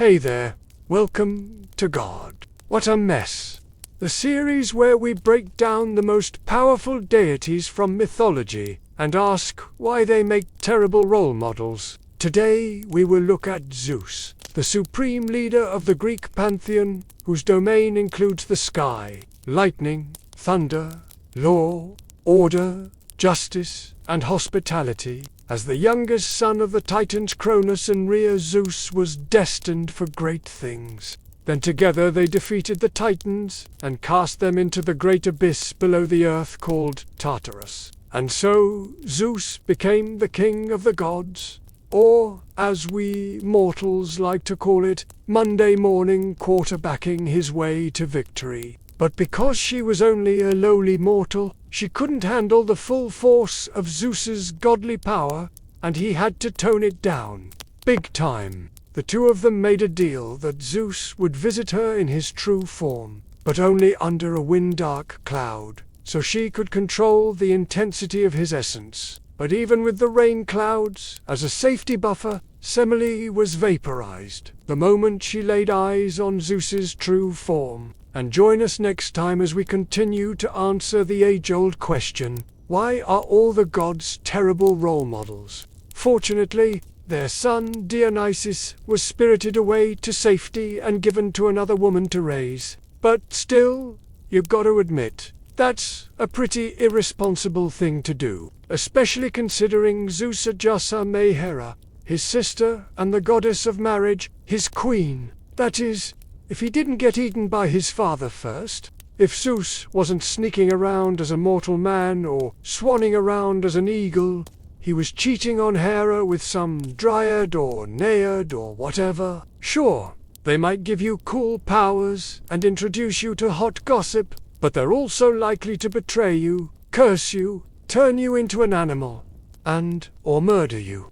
Hey there, welcome to God. What a Mess, the series where we break down the most powerful deities from mythology and ask why they make terrible role models. Today we will look at Zeus, the supreme leader of the Greek pantheon, whose domain includes the sky, lightning, thunder, law, order, justice, and hospitality. As the youngest son of the Titans Cronus and Rhea, Zeus was destined for great things. Then together they defeated the Titans and cast them into the great abyss below the earth called Tartarus. And so Zeus became the king of the gods, or, as we mortals like to call it, Monday morning quarterbacking his way to victory. But because she was only a lowly mortal, she couldn't handle the full force of Zeus's godly power, and he had to tone it down. Big time. The two of them made a deal that Zeus would visit her in his true form, but only under a wind-dark cloud, so she could control the intensity of his essence. But even with the rain clouds, as a safety buffer, Semele was vaporized the moment she laid eyes on Zeus's true form. And join us next time as we continue to answer the age-old question, why are all the gods terrible role models? Fortunately, their son Dionysus was spirited away to safety and given to another woman to raise. But still, you've got to admit, that's a pretty irresponsible thing to do, especially considering Zeus Ajasa May Hera, his sister and the goddess of marriage, his queen. That is, if he didn't get eaten by his father first, if Zeus wasn't sneaking around as a mortal man or swanning around as an eagle, he was cheating on Hera with some dryad or naiad or whatever. Sure, they might give you cool powers and introduce you to hot gossip, but they're also likely to betray you, curse you, turn you into an animal, or murder you.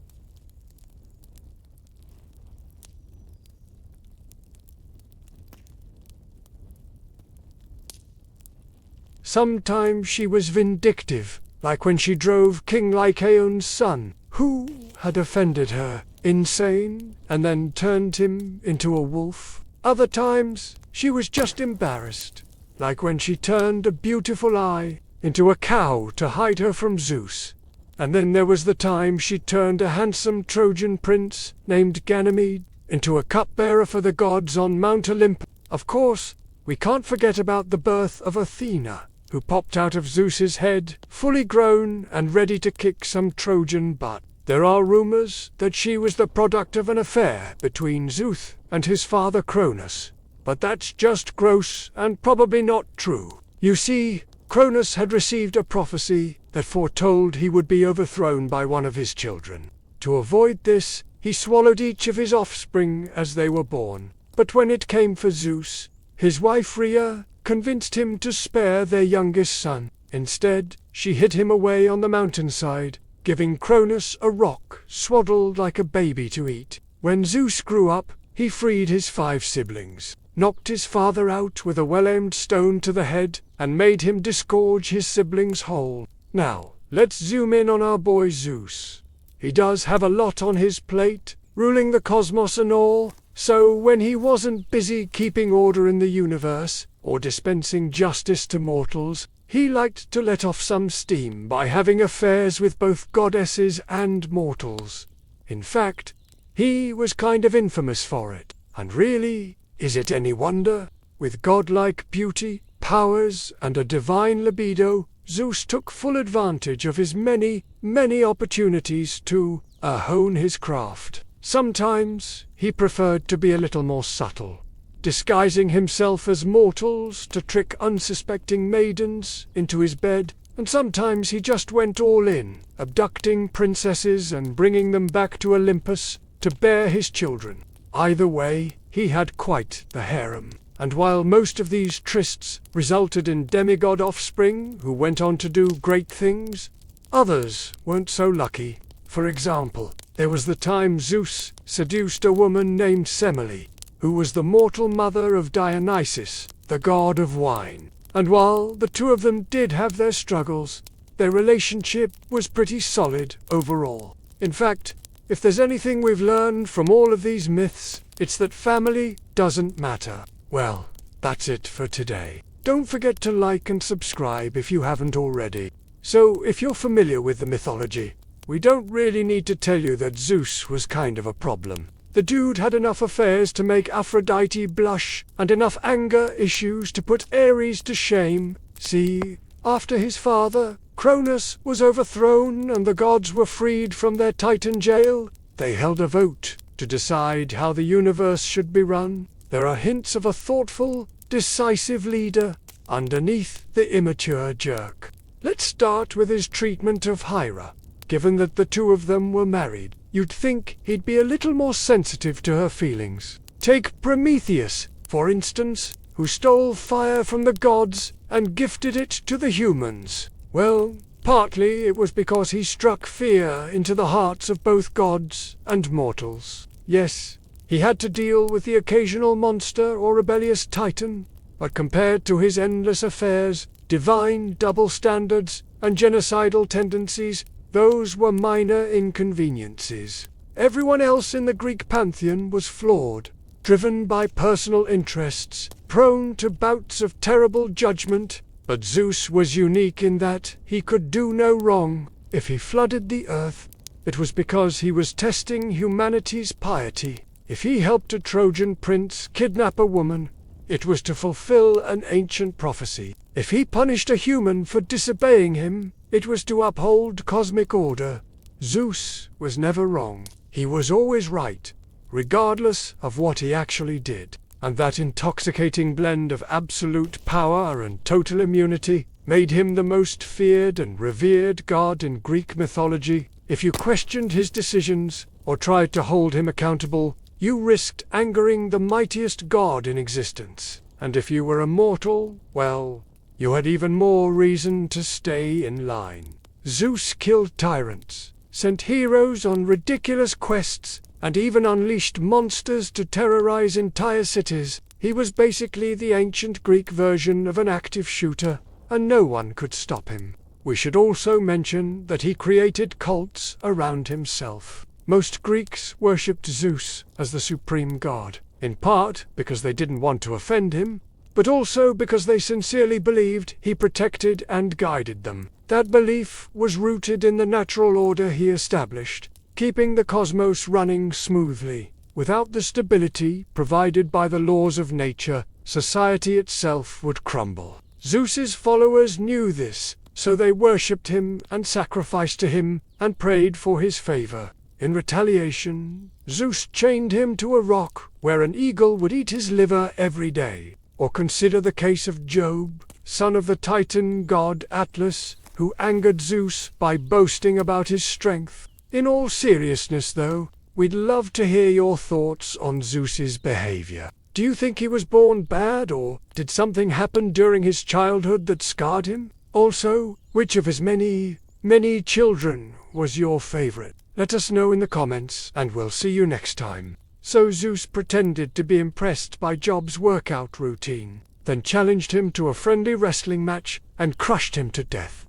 Sometimes she was vindictive, like when she drove King Lycaon's son, who had offended her, insane, and then turned him into a wolf. Other times, she was just embarrassed, like when she turned a beautiful eye into a cow to hide her from Zeus. And then there was the time she turned a handsome Trojan prince named Ganymede into a cupbearer for the gods on Mount Olympus. Of course, we can't forget about the birth of Athena, who popped out of Zeus's head, fully grown and ready to kick some Trojan butt. There are rumors that she was the product of an affair between Zeus and his father Cronus, but that's just gross and probably not true. You see, Cronus had received a prophecy that foretold he would be overthrown by one of his children. To avoid this, he swallowed each of his offspring as they were born. But when it came for Zeus, his wife Rhea convinced him to spare their youngest son. Instead, she hid him away on the mountainside, giving Cronus a rock swaddled like a baby to eat. When Zeus grew up, he freed his 5 siblings, knocked his father out with a well-aimed stone to the head, and made him disgorge his siblings whole. Now, let's zoom in on our boy Zeus. He does have a lot on his plate, ruling the cosmos and all, so when he wasn't busy keeping order in the universe, or dispensing justice to mortals, he liked to let off some steam by having affairs with both goddesses and mortals. In fact, he was kind of infamous for it. And really, is it any wonder? With godlike beauty, powers, and a divine libido, Zeus took full advantage of his many, many opportunities to hone his craft. Sometimes he preferred to be a little more subtle, disguising himself as mortals to trick unsuspecting maidens into his bed, and sometimes he just went all in, abducting princesses and bringing them back to Olympus to bear his children. Either way, he had quite the harem, and while most of these trysts resulted in demigod offspring who went on to do great things, others weren't so lucky. For example, there was the time Zeus seduced a woman named Semele, who was the mortal mother of Dionysus, the god of wine. And while the two of them did have their struggles, their relationship was pretty solid overall. In fact, if there's anything we've learned from all of these myths, It's that family doesn't matter. Well, that's it for today. Don't forget to like and subscribe if you haven't already. So, if you're familiar with the mythology, we don't really need to tell you that Zeus was kind of a problem. The dude had enough affairs to make Aphrodite blush, and enough anger issues to put Ares to shame. See, after his father, Cronus, was overthrown and the gods were freed from their Titan jail, they held a vote to decide how the universe should be run. There are hints of a thoughtful, decisive leader underneath the immature jerk. Let's start with his treatment of Hera. Given that the two of them were married, you'd think he'd be a little more sensitive to her feelings. Take Prometheus, for instance, who stole fire from the gods and gifted it to the humans. Well, partly it was because he struck fear into the hearts of both gods and mortals. Yes, he had to deal with the occasional monster or rebellious titan, but compared to his endless affairs, divine double standards, and genocidal tendencies, those were minor inconveniences. Everyone else in the Greek pantheon was flawed, driven by personal interests, prone to bouts of terrible judgment, but Zeus was unique in that he could do no wrong. If he flooded the earth, it was because he was testing humanity's piety. If he helped a Trojan prince kidnap a woman, it was to fulfill an ancient prophecy. If he punished a human for disobeying him, it was to uphold cosmic order. Zeus was never wrong. He was always right, regardless of what he actually did. And that intoxicating blend of absolute power and total immunity made him the most feared and revered god in Greek mythology. If you questioned his decisions or tried to hold him accountable, you risked angering the mightiest god in existence. And if you were a mortal, well, you had even more reason to stay in line. Zeus killed tyrants, sent heroes on ridiculous quests, and even unleashed monsters to terrorize entire cities. He was basically the ancient Greek version of an active shooter, and no one could stop him. We should also mention that he created cults around himself. Most Greeks worshipped Zeus as the supreme god, in part because they didn't want to offend him, but also because they sincerely believed he protected and guided them. That belief was rooted in the natural order he established, keeping the cosmos running smoothly. Without the stability provided by the laws of nature, society itself would crumble. Zeus's followers knew this, so they worshipped him and sacrificed to him and prayed for his favor. In retaliation, Zeus chained him to a rock where an eagle would eat his liver every day. Or consider the case of Job, son of the Titan god Atlas, who angered Zeus by boasting about his strength. In all seriousness, though, we'd love to hear your thoughts on Zeus's behavior. Do you think he was born bad, or did something happen during his childhood that scarred him? Also, which of his many children was your favorite? Let us know in the comments, and we'll see you next time. So Zeus pretended to be impressed by Job's workout routine, then challenged him to a friendly wrestling match and crushed him to death.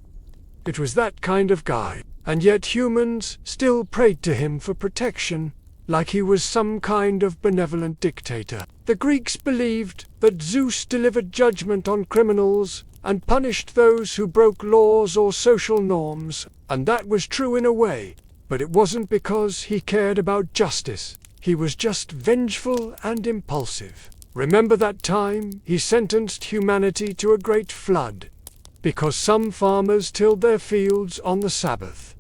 It was that kind of guy, and yet humans still prayed to him for protection, like he was some kind of benevolent dictator. The Greeks believed that Zeus delivered judgment on criminals and punished those who broke laws or social norms, and that was true in a way, but it wasn't because he cared about justice. He was just vengeful and impulsive. Remember that time he sentenced humanity to a great flood because some farmers tilled their fields on the Sabbath?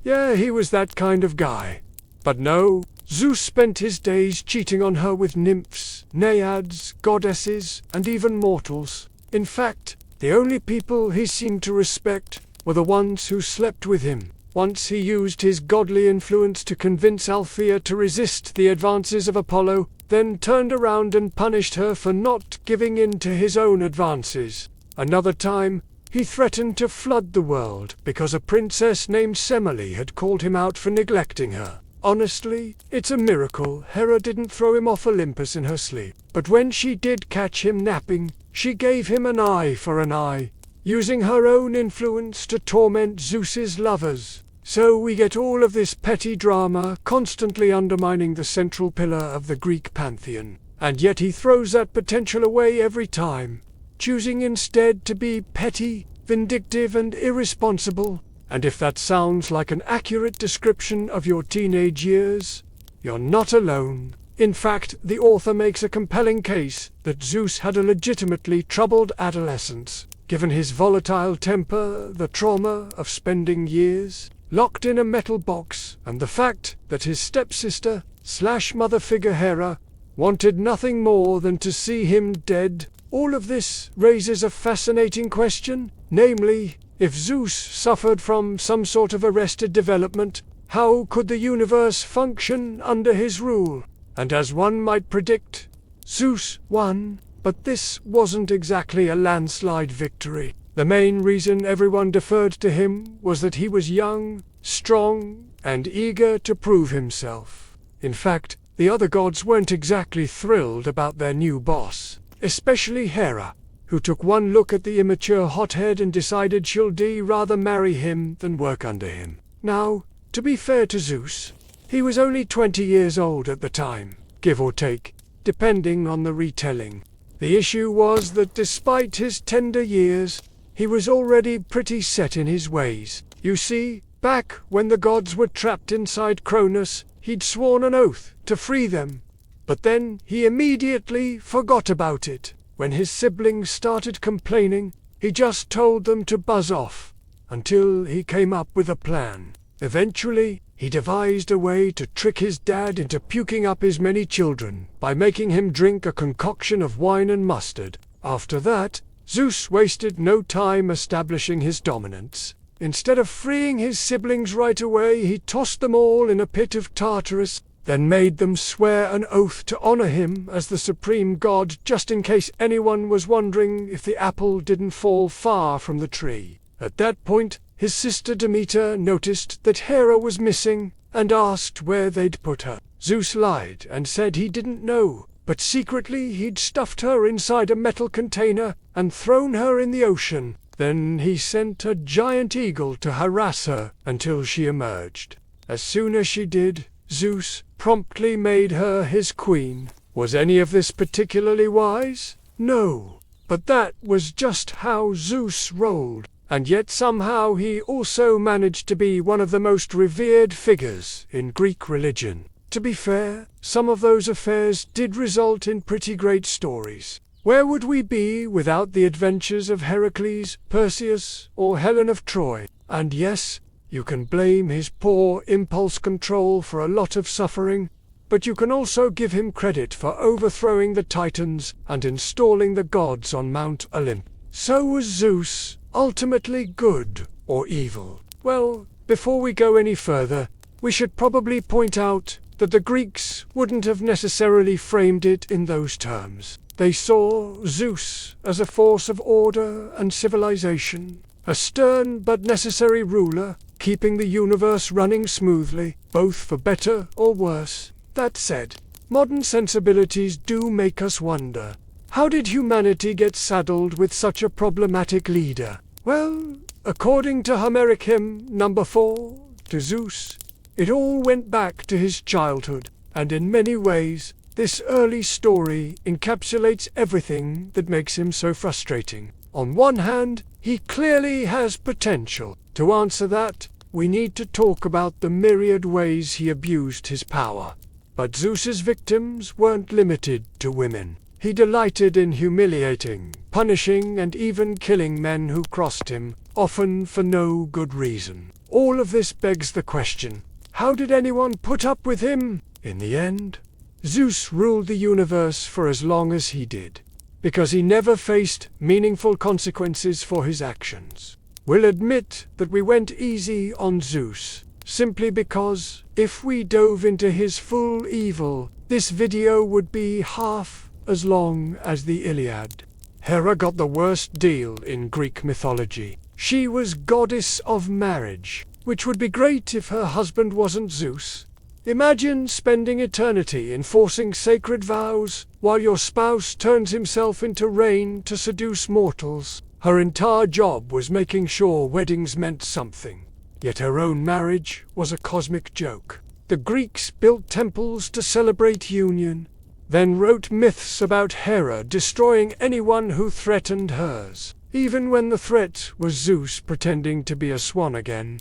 Yeah, he was that kind of guy. But no, Zeus spent his days cheating on her with nymphs, naiads, goddesses, and even mortals. In fact, the only people he seemed to respect were the ones who slept with him. Once he used his godly influence to convince Althea to resist the advances of Apollo, then turned around and punished her for not giving in to his own advances. Another time, he threatened to flood the world because a princess named Semele had called him out for neglecting her. Honestly, it's a miracle Hera didn't throw him off Olympus in her sleep. But when she did catch him napping, she gave him an eye for an eye, using her own influence to torment Zeus's lovers. So we get all of this petty drama constantly undermining the central pillar of the Greek pantheon. And yet he throws that potential away every time, choosing instead to be petty, vindictive, and irresponsible. And if that sounds like an accurate description of your teenage years, you're not alone. In fact, the author makes a compelling case that Zeus had a legitimately troubled adolescence, given his volatile temper, the trauma of spending years locked in a metal box, and the fact that his stepsister/mother figure Hera wanted nothing more than to see him dead. All of this raises a fascinating question, namely, if Zeus suffered from some sort of arrested development, how could the universe function under his rule? And as one might predict, Zeus won, but this wasn't exactly a landslide victory. The main reason everyone deferred to him was that he was young, strong, and eager to prove himself. In fact, the other gods weren't exactly thrilled about their new boss, especially Hera, who took one look at the immature hothead and decided she'd rather marry him than work under him. Now, to be fair to Zeus, he was only 20 years old at the time, give or take, depending on the retelling. The issue was that despite his tender years, he was already pretty set in his ways. You see, back when the gods were trapped inside Cronus, he'd sworn an oath to free them. But then he immediately forgot about it. When his siblings started complaining, he just told them to buzz off, until he came up with a plan. Eventually, he devised a way to trick his dad into puking up his many children by making him drink a concoction of wine and mustard. After that, Zeus wasted no time establishing his dominance. Instead of freeing his siblings right away, he tossed them all in a pit of Tartarus, then made them swear an oath to honor him as the supreme god, just in case anyone was wondering if the apple didn't fall far from the tree. At that point, his sister Demeter noticed that Hera was missing and asked where they'd put her. Zeus lied and said he didn't know, but secretly he'd stuffed her inside a metal container and thrown her in the ocean. Then he sent a giant eagle to harass her until she emerged. As soon as she did, Zeus promptly made her his queen. Was any of this particularly wise? No, but that was just how Zeus rolled. And yet somehow he also managed to be one of the most revered figures in Greek religion. To be fair, some of those affairs did result in pretty great stories. Where would we be without the adventures of Heracles, Perseus, or Helen of Troy? And yes, you can blame his poor impulse control for a lot of suffering, but you can also give him credit for overthrowing the Titans and installing the gods on Mount Olympus. So was Zeus ultimately good or evil? Well, before we go any further, we should probably point out that the Greeks wouldn't have necessarily framed it in those terms. They saw Zeus as a force of order and civilization, a stern but necessary ruler, keeping the universe running smoothly, both for better or worse. That said, modern sensibilities do make us wonder, how did humanity get saddled with such a problematic leader? Well, according to Homeric hymn number 4, to Zeus, it all went back to his childhood, and in many ways, this early story encapsulates everything that makes him so frustrating. On one hand, he clearly has potential. To answer that, we need to talk about the myriad ways he abused his power. But Zeus's victims weren't limited to women. He delighted in humiliating, punishing, and even killing men who crossed him, often for no good reason. All of this begs the question, how did anyone put up with him? In the end, Zeus ruled the universe for as long as he did, because he never faced meaningful consequences for his actions. We'll admit that we went easy on Zeus, simply because, if we dove into his full evil, this video would be half as long as the Iliad. Hera got the worst deal in Greek mythology. She was goddess of marriage, which would be great if her husband wasn't Zeus. Imagine spending eternity enforcing sacred vows while your spouse turns himself into rain to seduce mortals. Her entire job was making sure weddings meant something. Yet her own marriage was a cosmic joke. The Greeks built temples to celebrate union, then wrote myths about Hera destroying anyone who threatened hers. Even when the threat was Zeus pretending to be a swan again,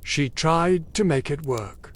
she tried to make it work.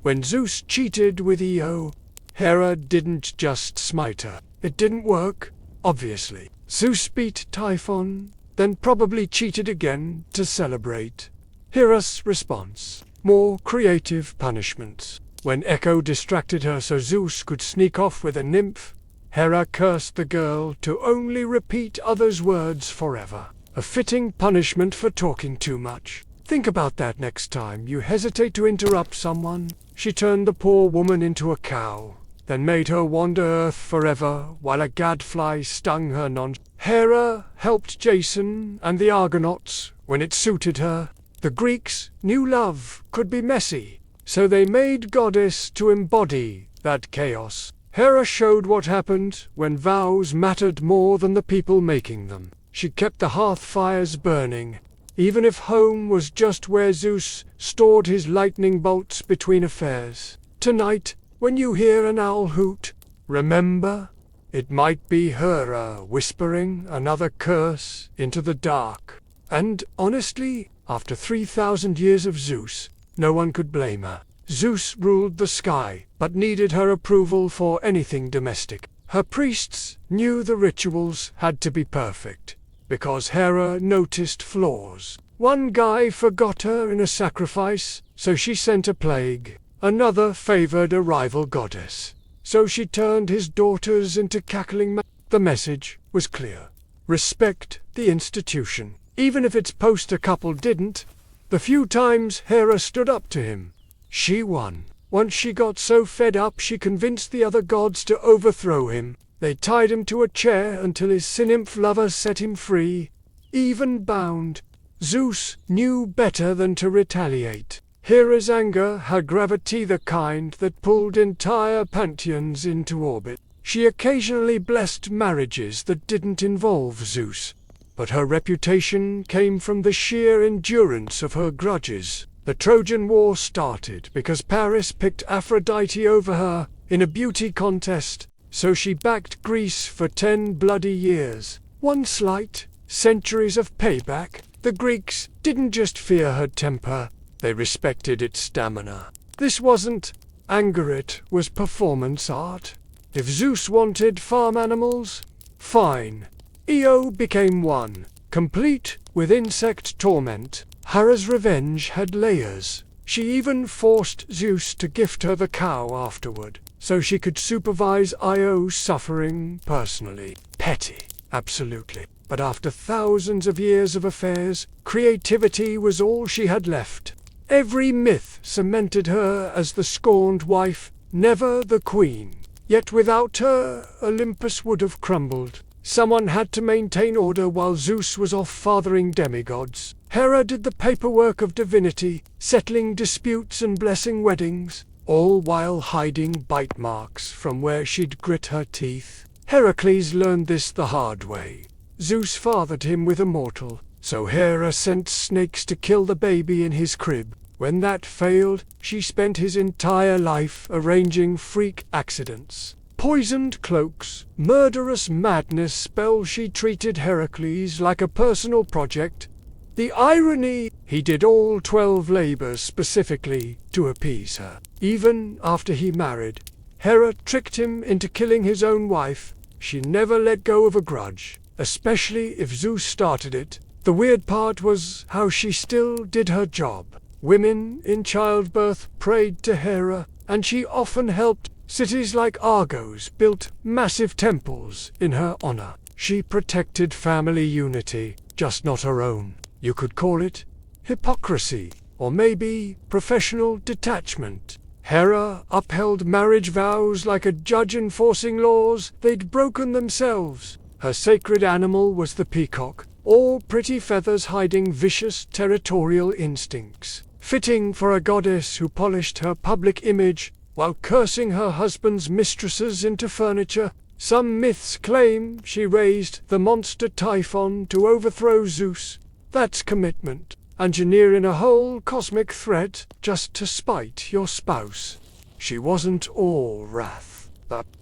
When Zeus cheated with Io, Hera didn't just smite her. It didn't work, obviously. Zeus beat Typhon, then probably cheated again to celebrate. Hera's response: more creative punishments. When Echo distracted her so Zeus could sneak off with a nymph, Hera cursed the girl to only repeat others' words forever. A fitting punishment for talking too much. Think about that next time you hesitate to interrupt someone. She turned the poor woman into a cow, then made her wander Earth forever while a gadfly stung her Hera helped Jason and the Argonauts when it suited her. The Greeks knew love could be messy, so they made goddess to embody that chaos. Hera showed what happened when vows mattered more than the people making them. She kept the hearth fires burning, even if home was just where Zeus stored his lightning bolts between affairs. Tonight, when you hear an owl hoot, remember, it might be Hera whispering another curse into the dark. And honestly, after 3,000 years of Zeus, no one could blame her. Zeus ruled the sky, but needed her approval for anything domestic. Her priests knew the rituals had to be perfect, because Hera noticed flaws. One guy forgot her in a sacrifice, so she sent a plague. Another favored a rival goddess, so she turned his daughters into cackling The message was clear. Respect the institution, even if its poster couple didn't. The few times Hera stood up to him, she won. Once she got so fed up she convinced the other gods to overthrow him. They tied him to a chair until his nymph lover set him free. Even bound, Zeus knew better than to retaliate. Hera's anger had gravity, the kind that pulled entire pantheons into orbit. She occasionally blessed marriages that didn't involve Zeus, but her reputation came from the sheer endurance of her grudges. The Trojan War started because Paris picked Aphrodite over her in a beauty contest, so she backed Greece for 10 bloody years. One slight, centuries of payback. The Greeks didn't just fear her temper, they respected its stamina. This wasn't anger, it was performance art. If Zeus wanted farm animals, fine. Io became one, complete with insect torment. Hera's revenge had layers. She even forced Zeus to gift her the cow afterward, so she could supervise Io's suffering personally. Petty, absolutely. But after thousands of years of affairs, creativity was all she had left. Every myth cemented her as the scorned wife, never the queen. Yet without her, Olympus would have crumbled. Someone had to maintain order while Zeus was off fathering demigods. Hera did the paperwork of divinity, settling disputes and blessing weddings, all while hiding bite marks from where she'd grit her teeth. Heracles learned this the hard way. Zeus fathered him with a mortal, so Hera sent snakes to kill the baby in his crib. When that failed, she spent his entire life arranging freak accidents. Poisoned cloaks, murderous madness spells. She treated Heracles like a personal project. The irony, he did all 12 labors specifically to appease her. Even after he married, Hera tricked him into killing his own wife. She never let go of a grudge, especially if Zeus started it. The weird part was how she still did her job. Women in childbirth prayed to Hera, and she often helped. Cities like Argos built massive temples in her honor. She protected family unity, just not her own. You could call it hypocrisy, or maybe professional detachment. Hera upheld marriage vows like a judge enforcing laws they'd broken themselves. Her sacred animal was the peacock, all pretty feathers hiding vicious territorial instincts. Fitting for a goddess who polished her public image while cursing her husband's mistresses into furniture. Some myths claim she raised the monster Typhon to overthrow Zeus. That's commitment. engineering a whole cosmic threat just to spite your spouse. She wasn't all wrath.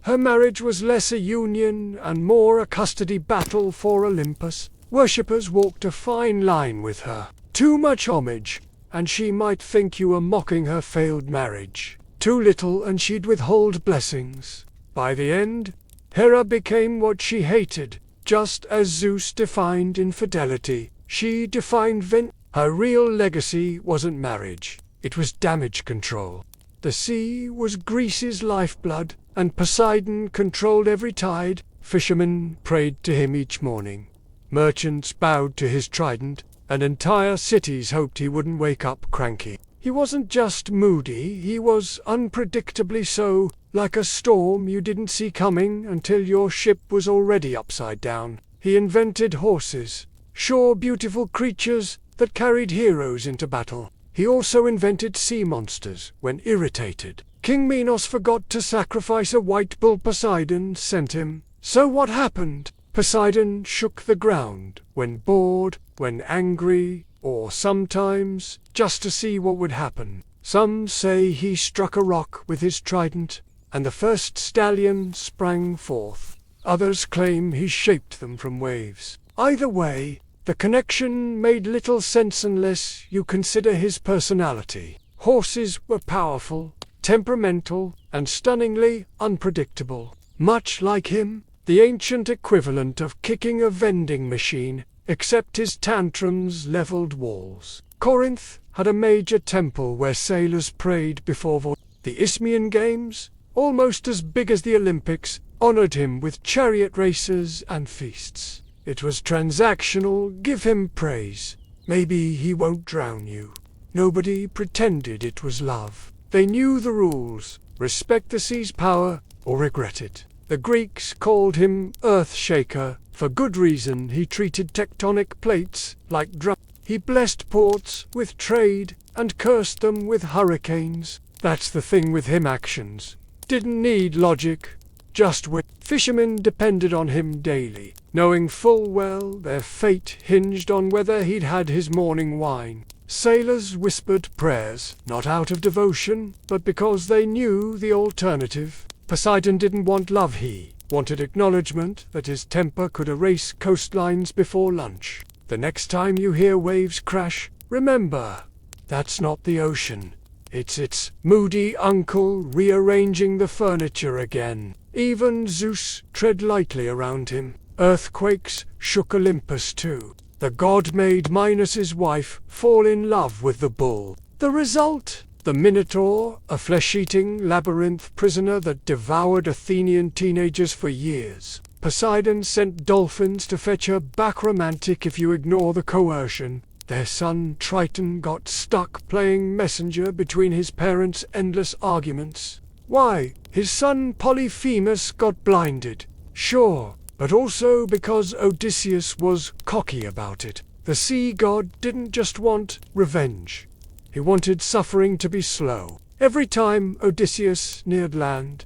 Her marriage was less a union and more a custody battle for Olympus. Worshippers walked a fine line with her. Too much homage, and she might think you were mocking her failed marriage. Too little, and she'd withhold blessings. By the end, Hera became what she hated. Just as Zeus defined infidelity, she defined Her real legacy wasn't marriage, it was damage control. The sea was Greece's lifeblood, and Poseidon controlled every tide. Fishermen prayed to him each morning. Merchants bowed to his trident, and entire cities hoped he wouldn't wake up cranky. He wasn't just moody, he was unpredictably so, like a storm you didn't see coming until your ship was already upside down. He invented horses, sure beautiful creatures that carried heroes into battle. He also invented sea monsters when irritated. King Minos forgot to sacrifice a white bull Poseidon sent him. So what happened? Poseidon shook the ground, when bored, when angry, or sometimes just to see what would happen. Some say he struck a rock with his trident, and the first stallion sprang forth. Others claim he shaped them from waves. Either way, the connection made little sense unless you consider his personality. Horses were powerful, temperamental, and stunningly unpredictable. Much like him, the ancient equivalent of kicking a vending machine, except his tantrums leveled walls. Corinth had a major temple where sailors prayed before the Isthmian Games, almost as big as the Olympics, honored him with chariot races and feasts. It was transactional, give him praise. Maybe he won't drown you. Nobody pretended it was love. They knew the rules, respect the sea's power, or regret it. The Greeks called him Earthshaker. For good reason. He treated tectonic plates like drums. He blessed ports with trade and cursed them with hurricanes. That's the thing with him, actions didn't need logic, just wit. Fishermen depended on him daily, knowing full well their fate hinged on whether he'd had his morning wine. Sailors whispered prayers, not out of devotion, but because they knew the alternative. Poseidon didn't want love, he wanted acknowledgement that his temper could erase coastlines before lunch. The next time you hear waves crash, remember, that's not the ocean. It's its moody uncle rearranging the furniture again. Even Zeus tread lightly around him. Earthquakes shook Olympus too. The god made Minos's wife fall in love with the bull. The result? The Minotaur, a flesh-eating labyrinth prisoner that devoured Athenian teenagers for years. Poseidon sent dolphins to fetch her back, romantic if you ignore the coercion. Their son Triton got stuck playing messenger between his parents' endless arguments. Why? His son Polyphemus got blinded. Sure, but also because Odysseus was cocky about it. The sea god didn't just want revenge. He wanted suffering to be slow. Every time Odysseus neared land,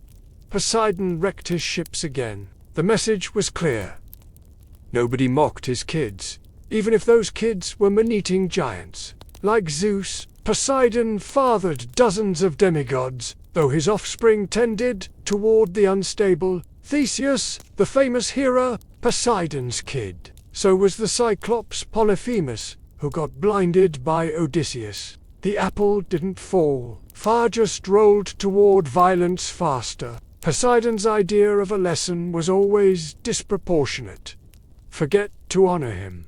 Poseidon wrecked his ships again. The message was clear. Nobody mocked his kids, even if those kids were man-eating giants. Like Zeus, Poseidon fathered dozens of demigods, though his offspring tended toward the unstable. Theseus, the famous hero, Poseidon's kid. So was the Cyclops Polyphemus, who got blinded by Odysseus. The apple didn't fall. Fire just rolled toward violence faster. Poseidon's idea of a lesson was always disproportionate. Forget to honor him.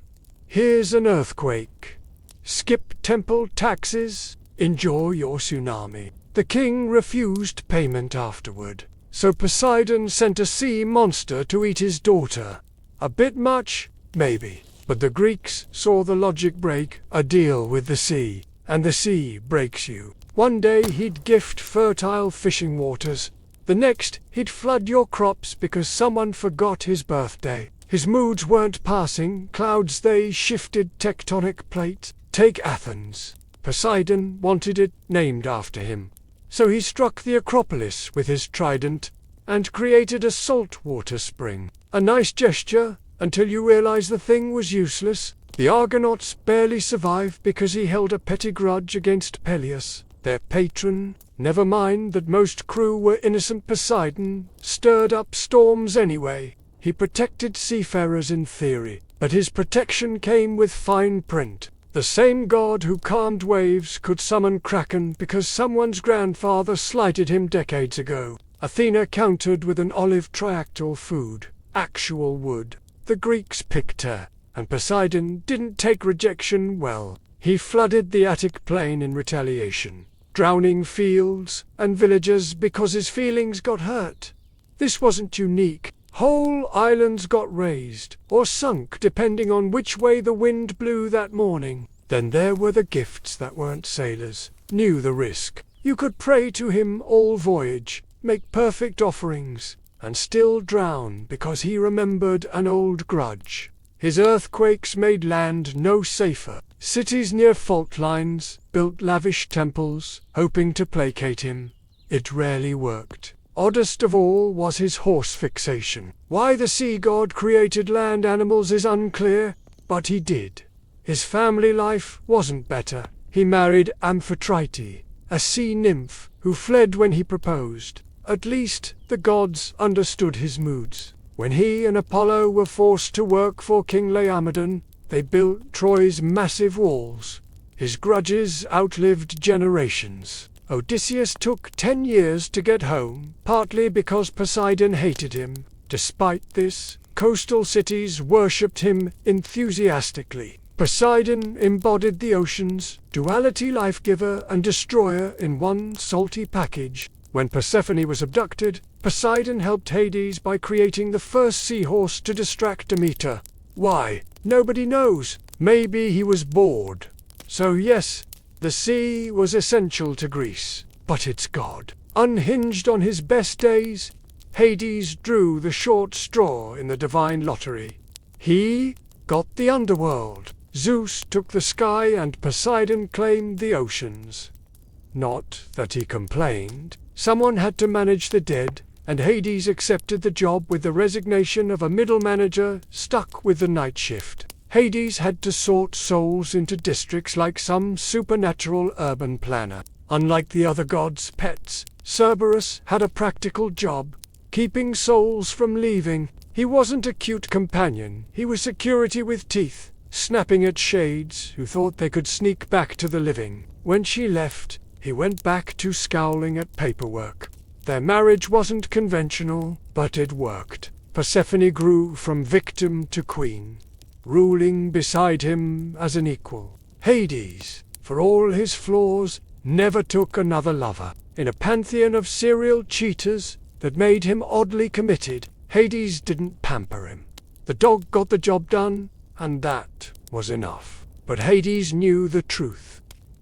Here's an earthquake. Skip temple taxes. Enjoy your tsunami. The king refused payment afterward. So Poseidon sent a sea monster to eat his daughter. A bit much? Maybe. But the Greeks saw the logic break, a deal with the sea. And the sea breaks you. One day he'd gift fertile fishing waters. The next, he'd flood your crops because someone forgot his birthday. His moods weren't passing clouds, they shifted tectonic plates. Take Athens. Poseidon wanted it named after him. So he struck the Acropolis with his trident and created a saltwater spring. A nice gesture until you realize the thing was useless. The Argonauts barely survived because he held a petty grudge against Peleus, their patron. Never mind that most crew were innocent. Poseidon stirred up storms anyway. He protected seafarers in theory, but his protection came with fine print. The same god who calmed waves could summon Kraken because someone's grandfather slighted him decades ago. Athena countered with an olive triactyl food, actual wood. The Greeks picked her, and Poseidon didn't take rejection well. He flooded the Attic plain in retaliation, drowning fields and villagers because his feelings got hurt. This wasn't unique. Whole islands got raised, or sunk depending on which way the wind blew that morning. Then there were the gifts that weren't sailors, knew the risk. You could pray to him all voyage, make perfect offerings, and still drown because he remembered an old grudge. His earthquakes made land no safer. Cities near fault lines built lavish temples, hoping to placate him. It rarely worked. Oddest of all was his horse fixation. Why the sea god created land animals is unclear, but he did. His family life wasn't better. He married Amphitrite, a sea nymph, who fled when he proposed. At least the gods understood his moods. When he and Apollo were forced to work for King Laomedon, they built Troy's massive walls. His grudges outlived generations. Odysseus took 10 years to get home, partly because Poseidon hated him. Despite this, coastal cities worshipped him enthusiastically. Poseidon embodied the oceans, duality, life-giver and destroyer in one salty package. When Persephone was abducted, Poseidon helped Hades by creating the first seahorse to distract Demeter. Why? Nobody knows. Maybe he was bored. So yes, the sea was essential to Greece, but its god. Unhinged on his best days, Hades drew the short straw in the divine lottery. He got the underworld. Zeus took the sky and Poseidon claimed the oceans. Not that he complained. Someone had to manage the dead, and Hades accepted the job with the resignation of a middle manager stuck with the night shift. Hades had to sort souls into districts like some supernatural urban planner. Unlike the other gods' pets, Cerberus had a practical job, keeping souls from leaving. He wasn't a cute companion, he was security with teeth, snapping at shades who thought they could sneak back to the living. When she left, he went back to scowling at paperwork. Their marriage wasn't conventional, but it worked. Persephone grew from victim to queen, ruling beside him as an equal. Hades, for all his flaws, never took another lover. In a pantheon of serial cheaters that made him oddly committed, Hades didn't pamper him. The dog got the job done, and that was enough. But Hades knew the truth.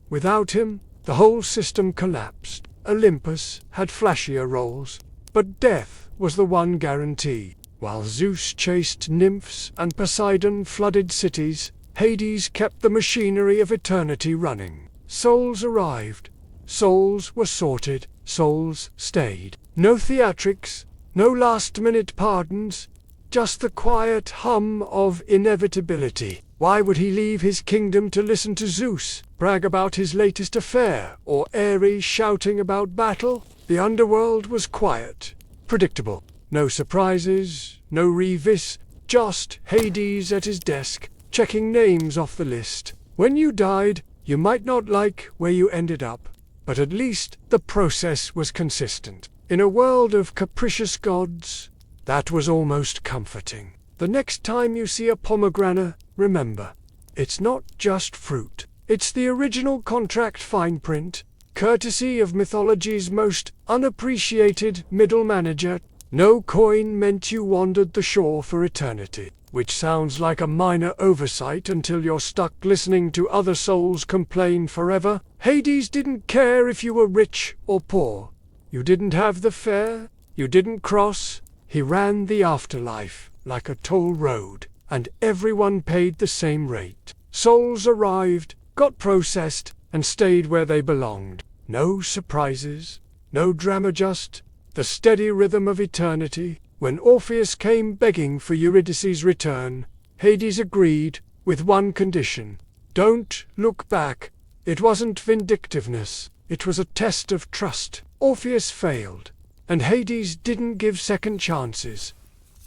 Without him, the whole system collapsed. Olympus had flashier roles, but death was the one guarantee. While Zeus chased nymphs and Poseidon flooded cities, Hades kept the machinery of eternity running. Souls arrived, souls were sorted, souls stayed. No theatrics, no last-minute pardons, just the quiet hum of inevitability. Why would he leave his kingdom to listen to Zeus brag about his latest affair, or Ares shouting about battle? The underworld was quiet, predictable. No surprises, no revis, just Hades at his desk, checking names off the list. When you died, you might not like where you ended up, but at least the process was consistent. In a world of capricious gods, that was almost comforting. The next time you see a pomegranate, remember, it's not just fruit. It's the original contract fine print, courtesy of mythology's most unappreciated middle manager. No coin meant you wandered the shore for eternity, which sounds like a minor oversight until you're stuck listening to other souls complain forever. Hades didn't care if you were rich or poor. You didn't have the fare, you didn't cross. He ran the afterlife like a toll road, and everyone paid the same rate. Souls arrived, got processed, and stayed where they belonged. No surprises, no drama, just the steady rhythm of eternity. When Orpheus came begging for Eurydice's return, Hades agreed, with one condition. Don't look back. It wasn't vindictiveness, it was a test of trust. Orpheus failed, and Hades didn't give second chances.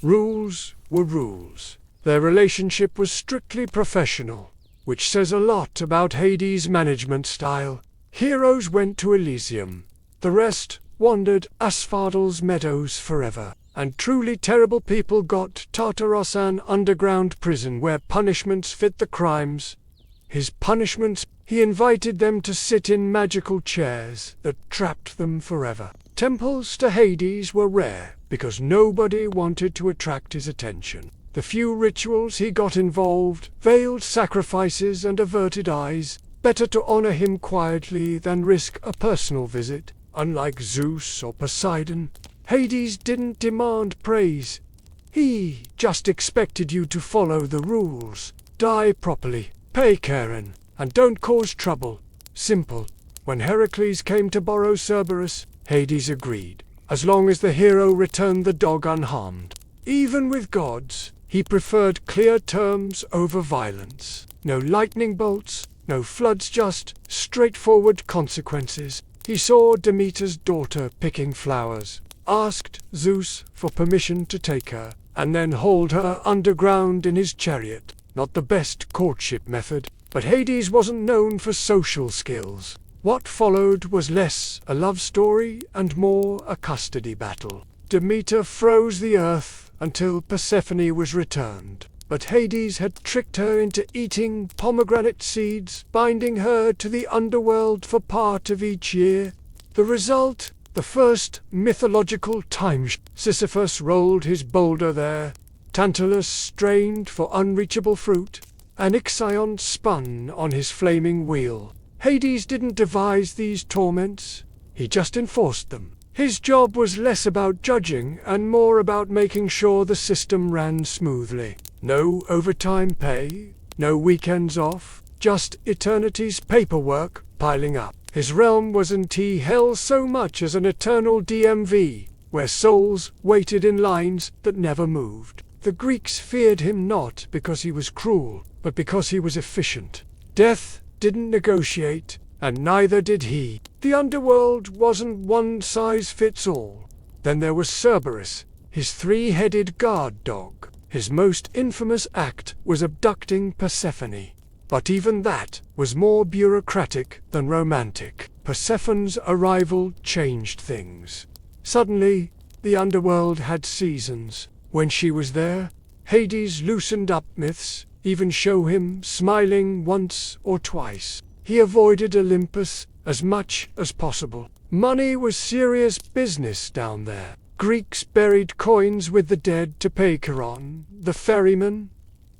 Rules were rules. Their relationship was strictly professional, which says a lot about Hades' management style. Heroes went to Elysium. The rest wandered Asphodel's meadows forever. And truly terrible people got Tartaros, an underground prison where punishments fit the crimes. His punishments, he invited them to sit in magical chairs that trapped them forever. Temples to Hades were rare because nobody wanted to attract his attention. The few rituals he got involved, veiled sacrifices and averted eyes. Better to honor him quietly than risk a personal visit. Unlike Zeus or Poseidon, Hades didn't demand praise. He just expected you to follow the rules. Die properly, pay Charon, and don't cause trouble. Simple. When Heracles came to borrow Cerberus, Hades agreed, as long as the hero returned the dog unharmed. Even with gods, he preferred clear terms over violence. No lightning bolts, no floods, just straightforward consequences. He saw Demeter's daughter picking flowers, asked Zeus for permission to take her, and then hauled her underground in his chariot. Not the best courtship method, but Hades wasn't known for social skills. What followed was less a love story and more a custody battle. Demeter froze the earth until Persephone was returned, but Hades had tricked her into eating pomegranate seeds, binding her to the underworld for part of each year. The result? The first mythological time. Sisyphus rolled his boulder there. Tantalus strained for unreachable fruit. And Ixion spun on his flaming wheel. Hades didn't devise these torments. He just enforced them. His job was less about judging and more about making sure the system ran smoothly. No overtime pay, no weekends off, just eternity's paperwork piling up. His realm wasn't hell so much as an eternal DMV, where souls waited in lines that never moved. The Greeks feared him not because he was cruel, but because he was efficient. Death didn't negotiate, and neither did he. The underworld wasn't one size fits all. Then there was Cerberus, his three-headed guard dog. His most infamous act was abducting Persephone. But even that was more bureaucratic than romantic. Persephone's arrival changed things. Suddenly, the underworld had seasons. When she was there, Hades loosened up myths, even show him smiling once or twice. He avoided Olympus as much as possible. Money was serious business down there. Greeks buried coins with the dead to pay Charon, the ferryman.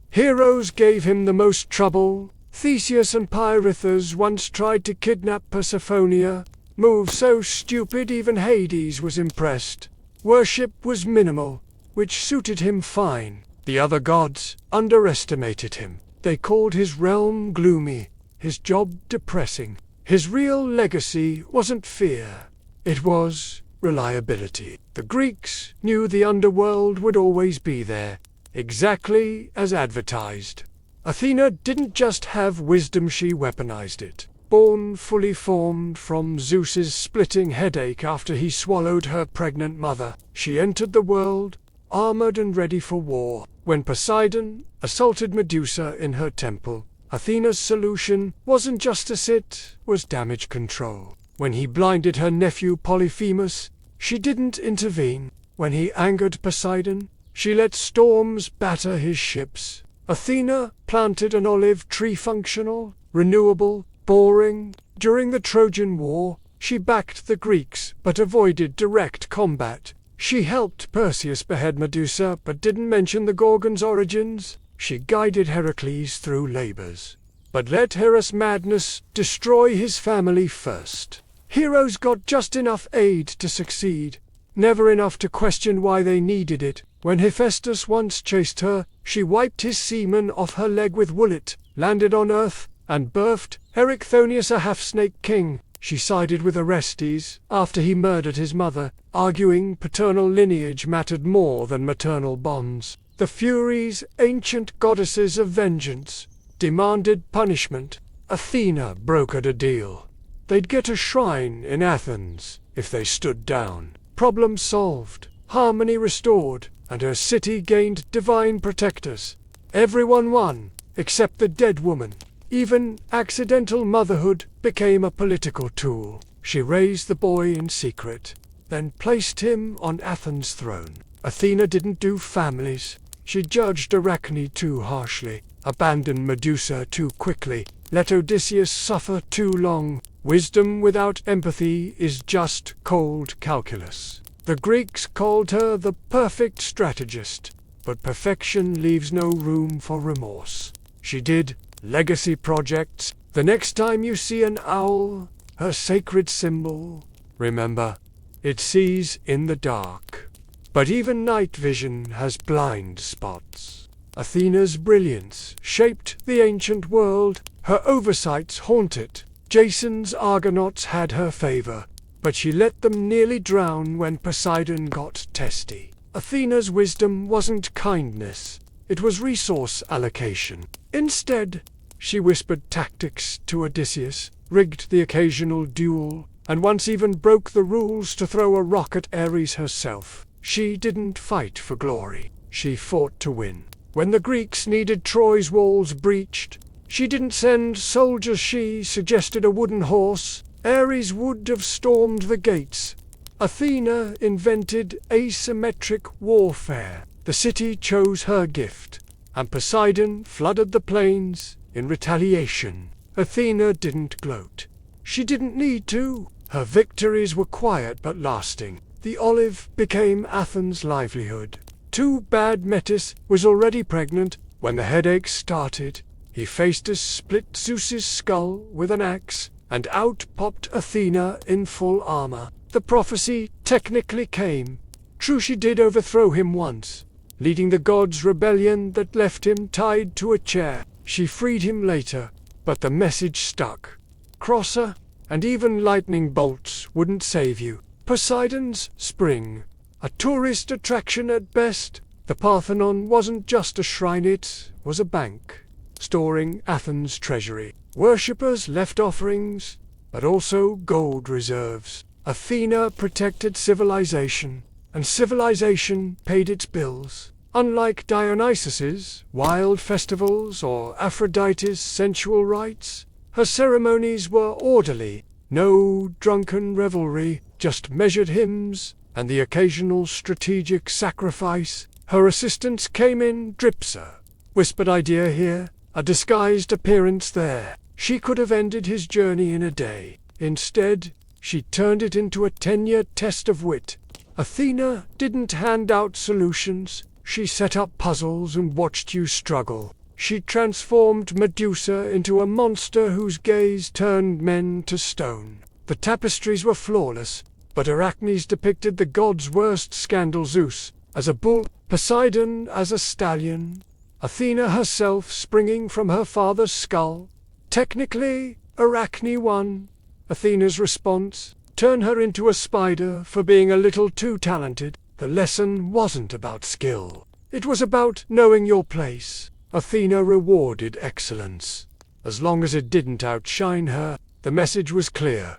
Heroes gave him the most trouble. Theseus and Pirithous once tried to kidnap Persephonia. Move so stupid even Hades was impressed. Worship was minimal, which suited him fine. The other gods underestimated him. They called his realm gloomy, his job depressing. His real legacy wasn't fear. It was reliability. The Greeks knew the underworld would always be there, exactly as advertised. Athena didn't just have wisdom, she weaponized it. Born fully formed from Zeus's splitting headache after he swallowed her pregnant mother, she entered the world, armored and ready for war. When Poseidon assaulted Medusa in her temple, Athena's solution wasn't justice, it was damage control. When he blinded her nephew Polyphemus, she didn't intervene. When he angered Poseidon, she let storms batter his ships. Athena planted an olive tree, functional, renewable, boring. During the Trojan War, she backed the Greeks but avoided direct combat. She helped Perseus behead Medusa but didn't mention the Gorgon's origins. She guided Heracles through labors, but let Hera's madness destroy his family first. Heroes got just enough aid to succeed, never enough to question why they needed it. When Hephaestus once chased her, she wiped his semen off her leg with woolet, landed on Earth, and birthed Erichthonius, a half-snake king. She sided with Orestes after he murdered his mother, arguing paternal lineage mattered more than maternal bonds. The Furies, ancient goddesses of vengeance, demanded punishment, Athena brokered a deal. They'd get a shrine in Athens if they stood down. Problem solved, harmony restored, and her city gained divine protectors. Everyone won, except the dead woman. Even accidental motherhood became a political tool. She raised the boy in secret, then placed him on Athens' throne. Athena didn't do families. She judged Arachne too harshly, abandoned Medusa too quickly, let Odysseus suffer too long. Wisdom without empathy is just cold calculus. The Greeks called her the perfect strategist, but perfection leaves no room for remorse. She did legacy projects. The next time you see an owl, her sacred symbol, remember, it sees in the dark. But even night vision has blind spots. Athena's brilliance shaped the ancient world. Her oversights haunt it. Jason's Argonauts had her favor, but she let them nearly drown when Poseidon got testy. Athena's wisdom wasn't kindness, it was resource allocation. Instead, she whispered tactics to Odysseus, rigged the occasional duel, and once even broke the rules to throw a rock at Ares herself. She didn't fight for glory, she fought to win. When the Greeks needed Troy's walls breached, she didn't send soldiers, she suggested a wooden horse. Ares would have stormed the gates. Athena invented asymmetric warfare. The city chose her gift, and Poseidon flooded the plains in retaliation. Athena didn't gloat. She didn't need to. Her victories were quiet but lasting. The olive became Athens' livelihood. Too bad Metis was already pregnant when the headache started. Hephaestus split Zeus's skull with an axe, and out popped Athena in full armor. The prophecy technically came. True, she did overthrow him once, leading the gods' rebellion that left him tied to a chair. She freed him later, but the message stuck. Crosser, and even lightning bolts wouldn't save you. Poseidon's spring, a tourist attraction at best. The Parthenon wasn't just a shrine, it was a bank, storing Athens' treasury. Worshippers left offerings, but also gold reserves. Athena protected civilization, and civilization paid its bills. Unlike Dionysus's wild festivals or Aphrodite's sensual rites, her ceremonies were orderly. No drunken revelry, just measured hymns and the occasional strategic sacrifice. Her assistants came in, Dripsa, whispered idea here, a disguised appearance there. She could have ended his journey in a day. Instead, she turned it into a 10-year test of wit. Athena didn't hand out solutions. She set up puzzles and watched you struggle. She transformed Medusa into a monster whose gaze turned men to stone. The tapestries were flawless, but Arachne's depicted the god's worst scandal: Zeus as a bull, Poseidon as a stallion, Athena herself springing from her father's skull. Technically, Arachne won. Athena's response: turn her into a spider for being a little too talented. The lesson wasn't about skill. It was about knowing your place. Athena rewarded excellence. As long as it didn't outshine her, the message was clear.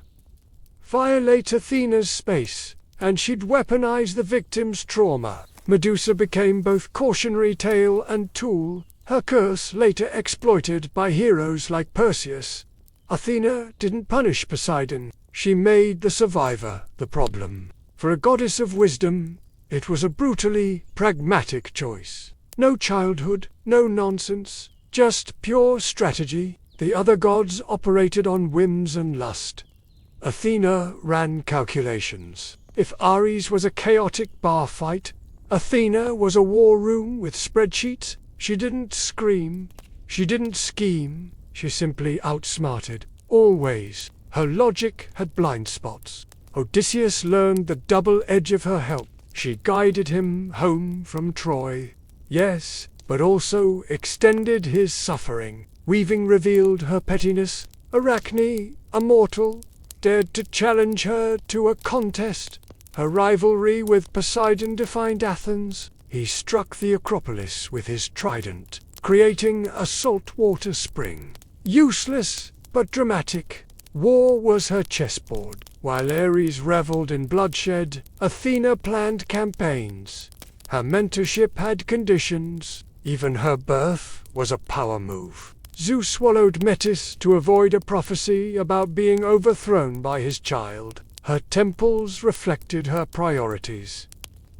Violate Athena's space, and she'd weaponize the victim's trauma. Medusa became both cautionary tale and tool, her curse later exploited by heroes like Perseus. Athena didn't punish Poseidon, she made the survivor the problem. For a goddess of wisdom, it was a brutally pragmatic choice. No childhood, no nonsense, just pure strategy. The other gods operated on whims and lust. Athena ran calculations. If Ares was a chaotic bar fight, Athena was a war room with spreadsheets. She didn't scream, she didn't scheme, she simply outsmarted. Always. Her logic had blind spots. Odysseus learned the double edge of her help. She guided him home from Troy. Yes, but also extended his suffering. Weaving revealed her pettiness. Arachne, a mortal, dared to challenge her to a contest. Her rivalry with Poseidon defined Athens. He struck the Acropolis with his trident. creating a saltwater spring. Useless, but dramatic. War was her chessboard. While Ares reveled in bloodshed, Athena planned campaigns. Her mentorship had conditions. Even her birth was a power move. Zeus swallowed Metis to avoid a prophecy about being overthrown by his child. Her temples reflected her priorities.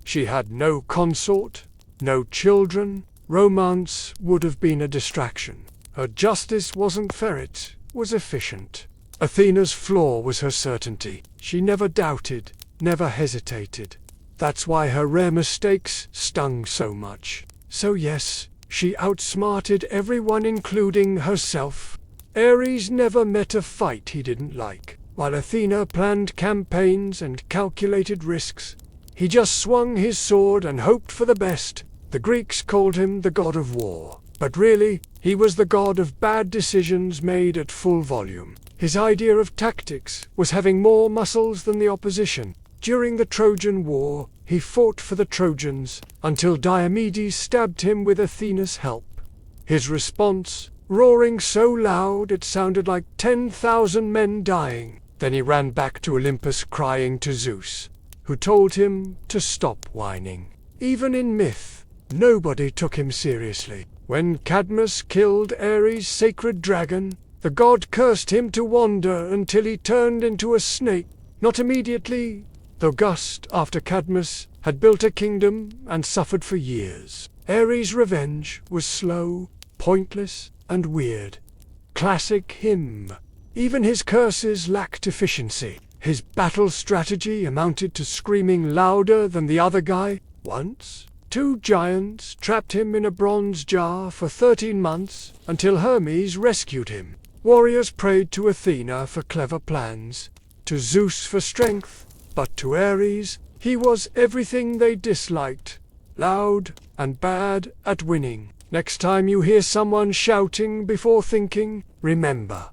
She had no consort, no children. Romance would have been a distraction. Her justice wasn't fair, it was efficient. Athena's flaw was her certainty. She never doubted, never hesitated. That's why her rare mistakes stung so much. So yes, she outsmarted everyone, including herself. Ares never met a fight he didn't like. While Athena planned campaigns and calculated risks, he just swung his sword and hoped for the best. The Greeks called him the god of war, but really, he was the god of bad decisions made at full volume. His idea of tactics was having more muscles than the opposition. During the Trojan War, he fought for the Trojans until Diomedes stabbed him with Athena's help. His response, roaring so loud it sounded like 10,000 men dying. Then he ran back to Olympus crying to Zeus, who told him to stop whining. Even in myth, nobody took him seriously. When Cadmus killed Ares' sacred dragon, the god cursed him to wander until he turned into a snake. Not immediately, though Gust, after Cadmus, had built a kingdom and suffered for years. Ares' revenge was slow, pointless, and weird. Classic him. Even his curses lacked efficiency. His battle strategy amounted to screaming louder than the other guy. Once, 2 giants trapped him in a bronze jar for 13 months until Hermes rescued him. Warriors prayed to Athena for clever plans, to Zeus for strength, but to Ares, he was everything they disliked. Loud and bad at winning. Next time you hear someone shouting before thinking, remember.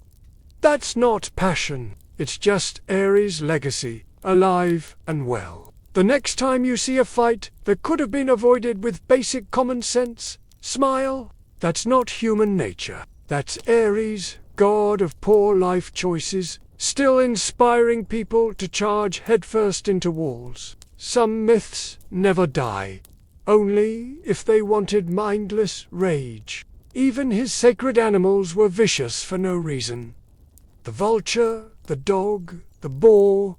That's not passion, it's just Ares' legacy, alive and well. The next time you see a fight that could have been avoided with basic common sense, smile. That's not human nature. That's Ares, god of poor life choices, still inspiring people to charge headfirst into walls. Some myths never die, only if they wanted mindless rage. Even his sacred animals were vicious for no reason. The vulture, the dog, the boar.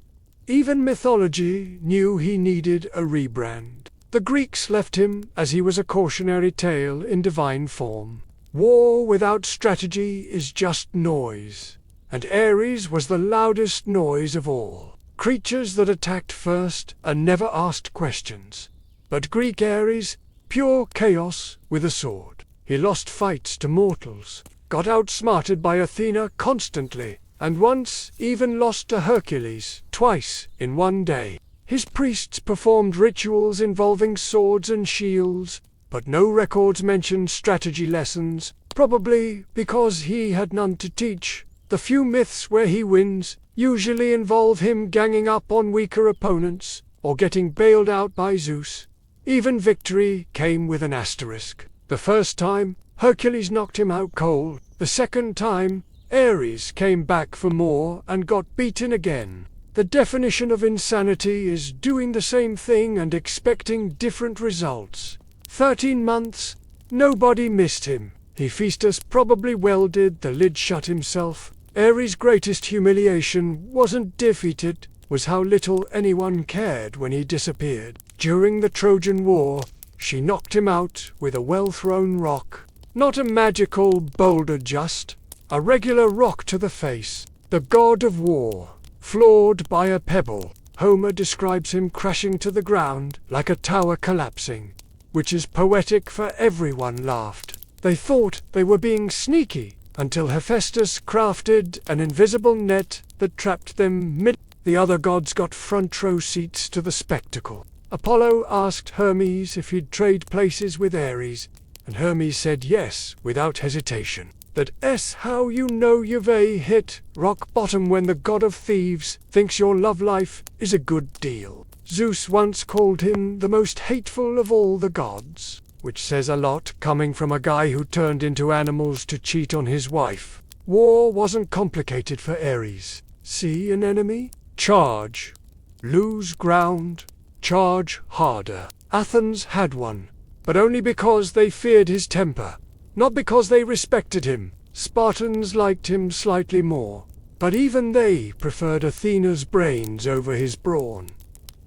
Even mythology knew he needed a rebrand. The Greeks left him as he was a cautionary tale in divine form. War without strategy is just noise, and Ares was the loudest noise of all. Creatures that attacked first and never asked questions. But Greek Ares, pure chaos with a sword. He lost fights to mortals, got outsmarted by Athena constantly, and once even lost to Hercules, twice in one day. His priests performed rituals involving swords and shields, but no records mentioned strategy lessons, probably because he had none to teach. The few myths where he wins usually involve him ganging up on weaker opponents, or getting bailed out by Zeus. Even victory came with an asterisk. The first time, Hercules knocked him out cold. The second time, Ares came back for more and got beaten again. The definition of insanity is doing the same thing and expecting different results. 13 months, nobody missed him. Hephaestus probably welded the lid shut himself. Ares' greatest humiliation wasn't defeated, was how little anyone cared when he disappeared. During the Trojan War, she knocked him out with a well-thrown rock. Not a magical boulder, just a regular rock to the face. The god of war, floored by a pebble. Homer describes him crashing to the ground like a tower collapsing, which is poetic, for everyone laughed. They thought they were being sneaky until Hephaestus crafted an invisible net that trapped them mid. The other gods got front row seats to the spectacle. Apollo asked Hermes if he'd trade places with Ares, and Hermes said yes without hesitation. That's how you know you've hit rock bottom, when the god of thieves thinks your love life is a good deal. Zeus once called him the most hateful of all the gods. which says a lot coming from a guy who turned into animals to cheat on his wife. War wasn't complicated for Ares. See an enemy? Charge. Lose ground. Charge harder. Athens had one, but only because they feared his temper, not because they respected him. Spartans liked him slightly more, but even they preferred Athena's brains over his brawn.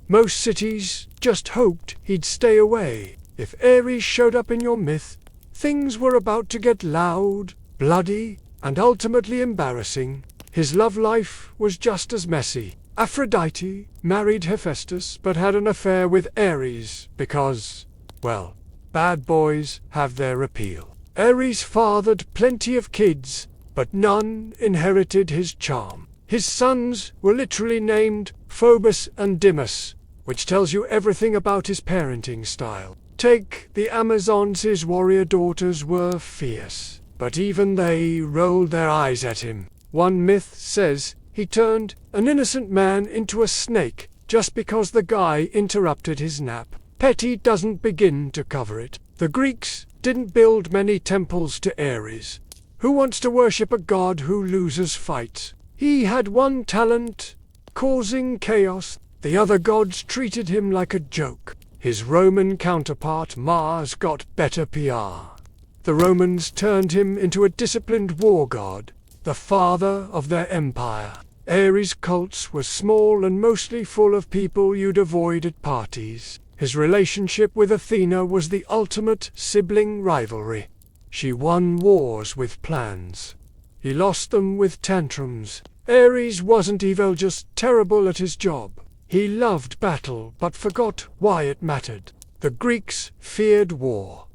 Most cities just hoped he'd stay away. If Ares showed up in your myth, things were about to get loud, bloody, and ultimately embarrassing. His love life was just as messy. Aphrodite married Hephaestus but had an affair with Ares because, well, bad boys have their appeal. Ares fathered plenty of kids, but none inherited his charm. His sons were literally named Phobos and Deimos, which tells you everything about his parenting style. Take the Amazons, his warrior daughters were fierce, but even they rolled their eyes at him. One myth says he turned an innocent man into a snake just because the guy interrupted his nap. Petty doesn't begin to cover it. The Greeks didn't build many temples to Ares. Who wants to worship a god who loses fights? He had one talent, causing chaos. The other gods treated him like a joke. His Roman counterpart Mars got better PR. The Romans turned him into a disciplined war god, the father of their empire. Ares' cults were small and mostly full of people you'd avoid at parties. His relationship with Athena was the ultimate sibling rivalry. She won wars with plans. He lost them with tantrums. Ares wasn't evil, just terrible at his job. He loved battle but forgot why it mattered. The Greeks feared war,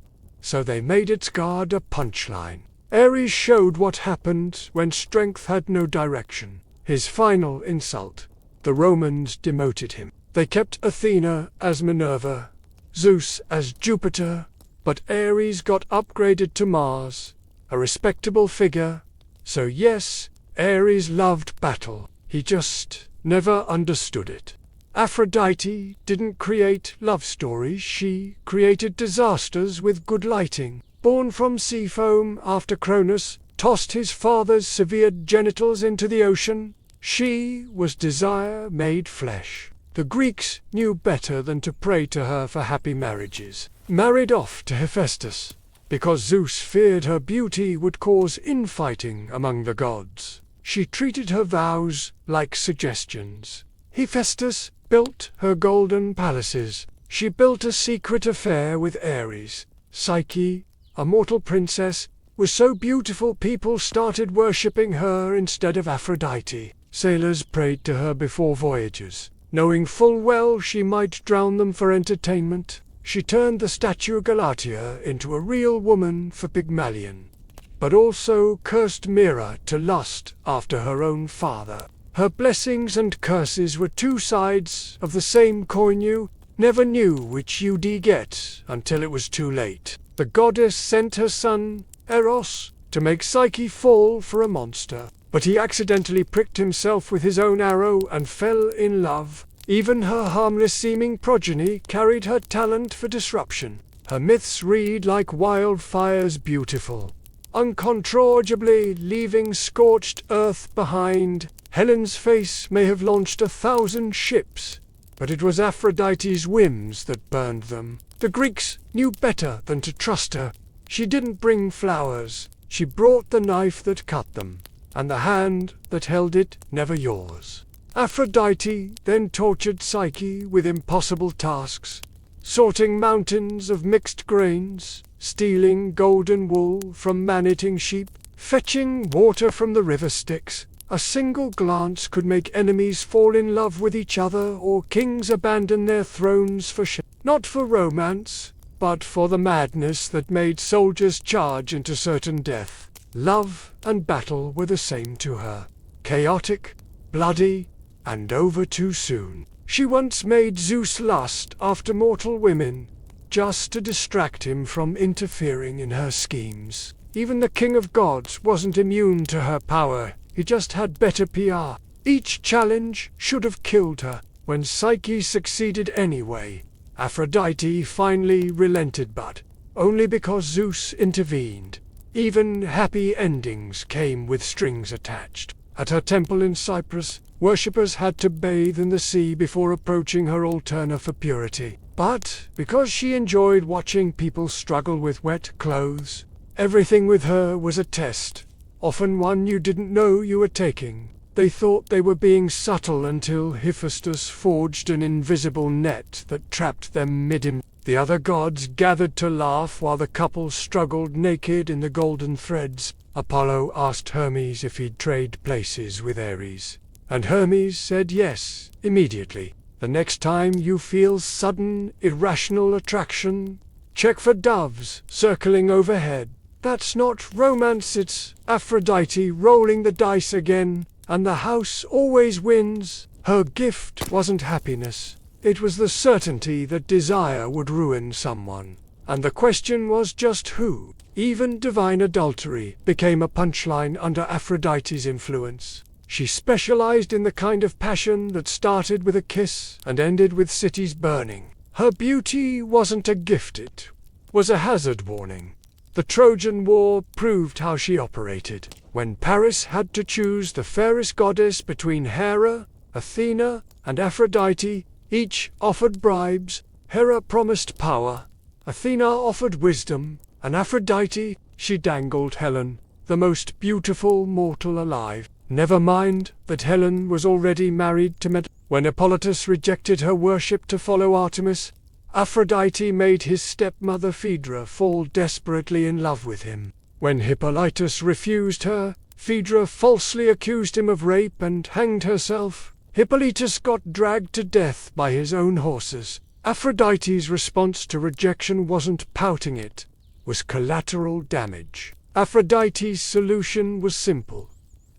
so they made its guard a punchline. Ares showed what happened when strength had no direction. His final insult: the Romans demoted him. They kept Athena as Minerva, Zeus as Jupiter, but Ares got upgraded to Mars, a respectable figure. So yes, Ares loved battle. He just never understood it. Aphrodite didn't create love stories, she created disasters with good lighting. Born from sea foam after Cronus tossed his father's severed genitals into the ocean, she was desire made flesh. The Greeks knew better than to pray to her for happy marriages. Married off to Hephaestus, because Zeus feared her beauty would cause infighting among the gods. She treated her vows like suggestions. Hephaestus built her golden palaces. She built a secret affair with Ares. Psyche, a mortal princess, was so beautiful people started worshipping her instead of Aphrodite. Sailors prayed to her before voyages, knowing full well she might drown them for entertainment. She turned the statue Galatea into a real woman for Pygmalion, but also cursed Mira to lust after her own father. Her blessings and curses were two sides of the same coin. You never knew which you'd get until it was too late. The goddess sent her son, Eros, to make Psyche fall for a monster, but he accidentally pricked himself with his own arrow and fell in love. Even her harmless-seeming progeny carried her talent for disruption. Her myths read like wildfires, beautiful, uncontrollably leaving scorched earth behind. Helen's face may have launched 1,000 ships, but it was Aphrodite's whims that burned them. The Greeks knew better than to trust her. She didn't bring flowers, she brought the knife that cut them, and the hand that held it never yours. Aphrodite then tortured Psyche with impossible tasks, sorting mountains of mixed grains, stealing golden wool from man-eating sheep, fetching water from the river Styx. A single glance could make enemies fall in love with each other or kings abandon their thrones for not for romance, but for the madness that made soldiers charge into certain death. Love and battle were the same to her. Chaotic, bloody, and over too soon. She once made Zeus lust after mortal women, just to distract him from interfering in her schemes. Even the king of gods wasn't immune to her power. He just had better PR. Each challenge should have killed her. When Psyche succeeded anyway, Aphrodite finally relented, but only because Zeus intervened. Even happy endings came with strings attached. At her temple in Cyprus, worshippers had to bathe in the sea before approaching her altar for purity. But because she enjoyed watching people struggle with wet clothes, everything with her was a test, often one you didn't know you were taking. They thought they were being subtle until Hephaestus forged an invisible net that trapped them mid-im. The other gods gathered to laugh while the couple struggled naked in the golden threads. Apollo asked Hermes if he'd trade places with Ares, and Hermes said yes, immediately. The next time you feel sudden, irrational attraction, check for doves circling overhead. That's not romance, it's Aphrodite rolling the dice again, and the house always wins. Her gift wasn't happiness. It was the certainty that desire would ruin someone. And the question was just who. Even divine adultery became a punchline under Aphrodite's influence. She specialized in the kind of passion that started with a kiss and ended with cities burning. Her beauty wasn't a gift, it was a hazard warning. The Trojan War proved how she operated. When Paris had to choose the fairest goddess between Hera, Athena, and Aphrodite, each offered bribes. Hera promised power, Athena offered wisdom, and Aphrodite, she dangled Helen, the most beautiful mortal alive. Never mind that Helen was already married to Medea. When Hippolytus rejected her worship to follow Artemis, Aphrodite made his stepmother Phaedra fall desperately in love with him. When Hippolytus refused her, Phaedra falsely accused him of rape and hanged herself. Hippolytus got dragged to death by his own horses. Aphrodite's response to rejection wasn't pouting, it was collateral damage. Aphrodite's solution was simple: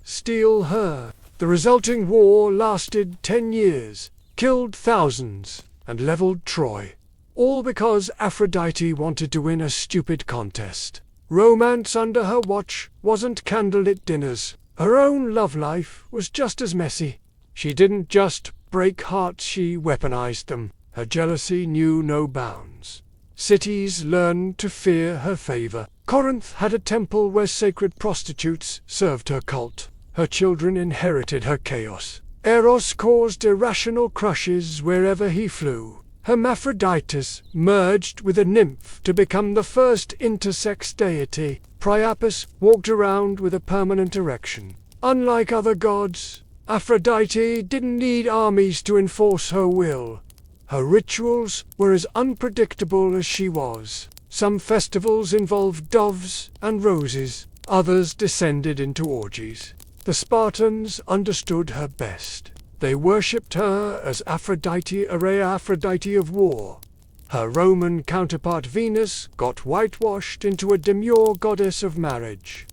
steal her. The resulting war lasted 10 years, killed thousands, and leveled Troy. All because Aphrodite wanted to win a stupid contest. Romance under her watch wasn't candlelit dinners. Her own love life was just as messy. She didn't just break hearts, she weaponized them. Her jealousy knew no bounds. Cities learned to fear her favor. Corinth had a temple where sacred prostitutes served her cult. Her children inherited her chaos. Eros caused irrational crushes wherever he flew. Hermaphroditus merged with a nymph to become the first intersex deity. Priapus walked around with a permanent erection. Unlike other gods, Aphrodite didn't need armies to enforce her will. Her rituals were as unpredictable as she was. Some festivals involved doves and roses, others descended into orgies. The Spartans understood her best. They worshipped her as Aphrodite, Area, Aphrodite of war. Her Roman counterpart Venus got whitewashed into a demure goddess of marriage.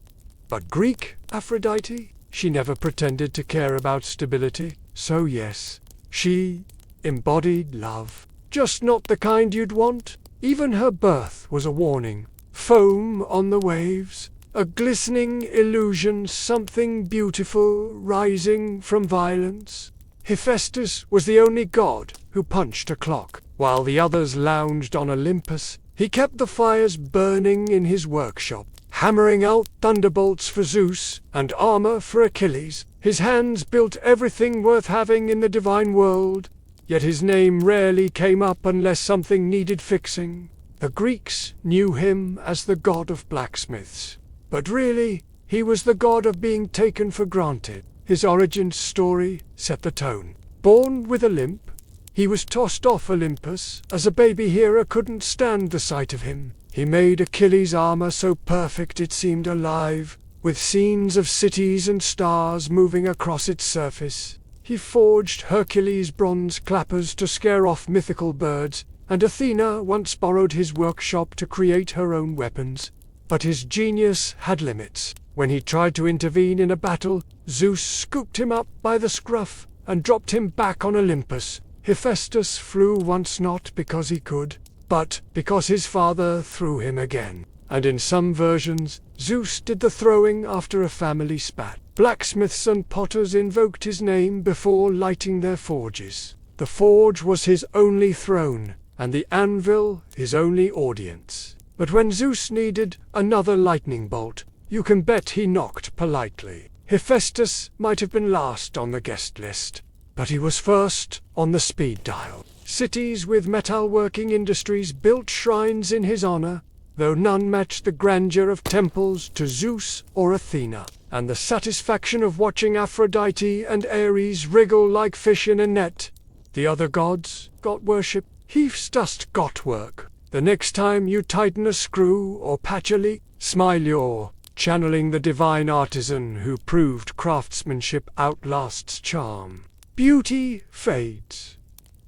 But Greek Aphrodite? She never pretended to care about stability. So yes, she embodied love. Just not the kind you'd want. Even her birth was a warning. Foam on the waves, a glistening illusion, something beautiful rising from violence. Hephaestus was the only god who punched a clock. While the others lounged on Olympus, he kept the fires burning in his workshop, hammering out thunderbolts for Zeus and armor for Achilles. His hands built everything worth having in the divine world, yet his name rarely came up unless something needed fixing. The Greeks knew him as the god of blacksmiths, but really, he was the god of being taken for granted. His origin story set the tone. Born with a limp, he was tossed off Olympus. As a baby, Hera couldn't stand the sight of him. He made Achilles' armor so perfect it seemed alive, with scenes of cities and stars moving across its surface. He forged Hercules' bronze clappers to scare off mythical birds, and Athena once borrowed his workshop to create her own weapons. But his genius had limits. When he tried to intervene in a battle, Zeus scooped him up by the scruff and dropped him back on Olympus. Hephaestus flew once not because he could, but because his father threw him again. And in some versions, Zeus did the throwing after a family spat. Blacksmiths and potters invoked his name before lighting their forges. The forge was his only throne, and the anvil his only audience. But when Zeus needed another lightning bolt, you can bet he knocked politely. Hephaestus might have been last on the guest list, but he was first on the speed dial. Cities with metalworking industries built shrines in his honor, though none matched the grandeur of temples to Zeus or Athena, and the satisfaction of watching Aphrodite and Ares wriggle like fish in a net. The other gods got worship, Hephaestus got work. The next time you tighten a screw or patch a leak, smile, you're channeling the divine artisan who proved craftsmanship outlasts charm. Beauty fades.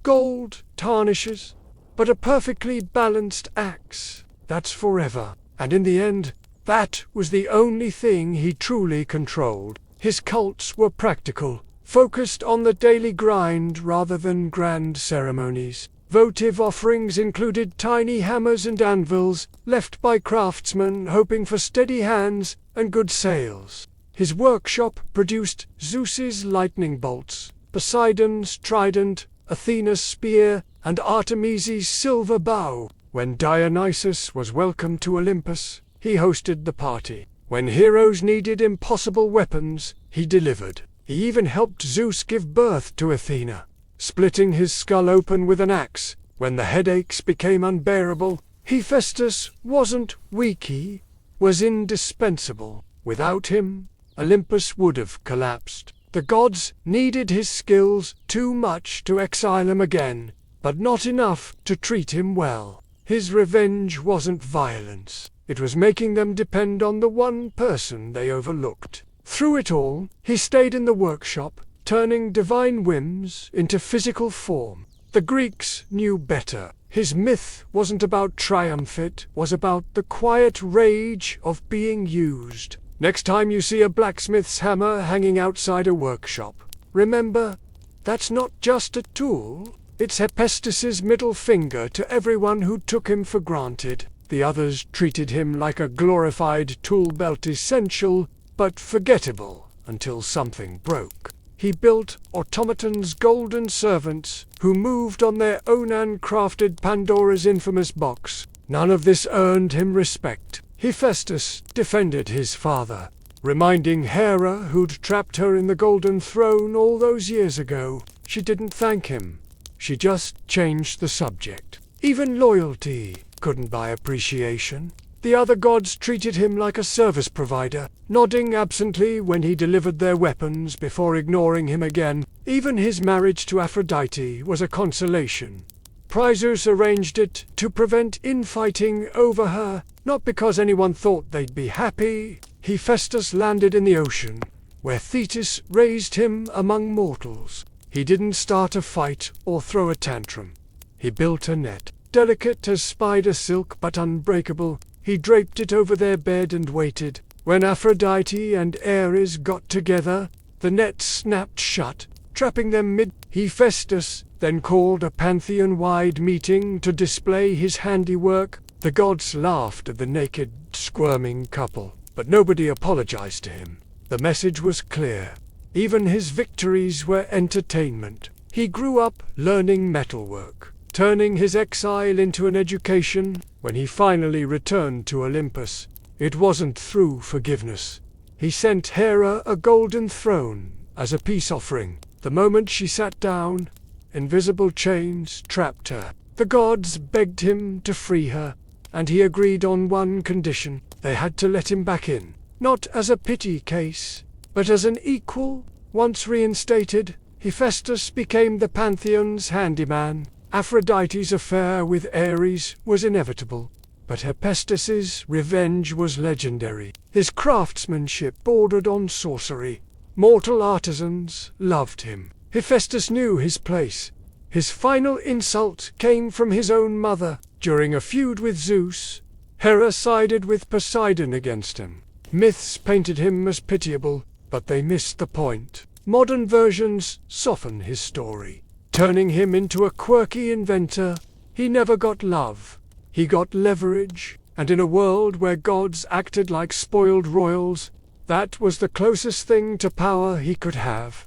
Gold tarnishes, but a perfectly balanced axe, that's forever. And in the end, that was the only thing he truly controlled. His cults were practical, focused on the daily grind rather than grand ceremonies. Votive offerings included tiny hammers and anvils, left by craftsmen hoping for steady hands and good sales. His workshop produced Zeus's lightning bolts, Poseidon's trident, Athena's spear, and Artemis's silver bow. When Dionysus was welcomed to Olympus, he hosted the party. When heroes needed impossible weapons, he delivered. He even helped Zeus give birth to Athena, splitting his skull open with an axe. When the headaches became unbearable, Hephaestus wasn't weak, he was indispensable. Without him, Olympus would have collapsed. The gods needed his skills too much to exile him again, but not enough to treat him well. His revenge wasn't violence. It was making them depend on the one person they overlooked. Through it all, he stayed in the workshop, turning divine whims into physical form. The Greeks knew better. His myth wasn't about triumph, it was about the quiet rage of being used. Next time you see a blacksmith's hammer hanging outside a workshop, remember, that's not just a tool, it's Hephaestus's middle finger to everyone who took him for granted. The others treated him like a glorified tool belt, essential but forgettable until something broke. He built automatons, golden servants, who moved on their own and crafted Pandora's infamous box. None of this earned him respect. Hephaestus defended his father, reminding Hera, who'd trapped her in the Golden Throne all those years ago. She didn't thank him. She just changed the subject. Even loyalty couldn't buy appreciation. The other gods treated him like a service provider, nodding absently when he delivered their weapons before ignoring him again. Even his marriage to Aphrodite was a consolation. Zeus arranged it to prevent infighting over her, not because anyone thought they'd be happy. Hephaestus landed in the ocean, where Thetis raised him among mortals. He didn't start a fight or throw a tantrum. He built a net, delicate as spider silk but unbreakable. He draped it over their bed and waited. When Aphrodite and Ares got together, the net snapped shut, trapping them mid. Hephaestus then called a pantheon-wide meeting to display his handiwork. The gods laughed at the naked, squirming couple, but nobody apologized to him. The message was clear. Even his victories were entertainment. He grew up learning metalwork, turning his exile into an education. When he finally returned to Olympus, it wasn't through forgiveness. He sent Hera a golden throne as a peace offering. The moment she sat down, invisible chains trapped her. The gods begged him to free her, and he agreed on one condition. They had to let him back in, not as a pity case, but as an equal. Once reinstated, Hephaestus became the Pantheon's handyman. Aphrodite's affair with Ares was inevitable, but Hephaestus's revenge was legendary. His craftsmanship bordered on sorcery. Mortal artisans loved him. Hephaestus knew his place. His final insult came from his own mother. During a feud with Zeus, Hera sided with Poseidon against him. Myths painted him as pitiable, but they missed the point. Modern versions soften his story, turning him into a quirky inventor. He never got love. He got leverage, and in a world where gods acted like spoiled royals, that was the closest thing to power he could have.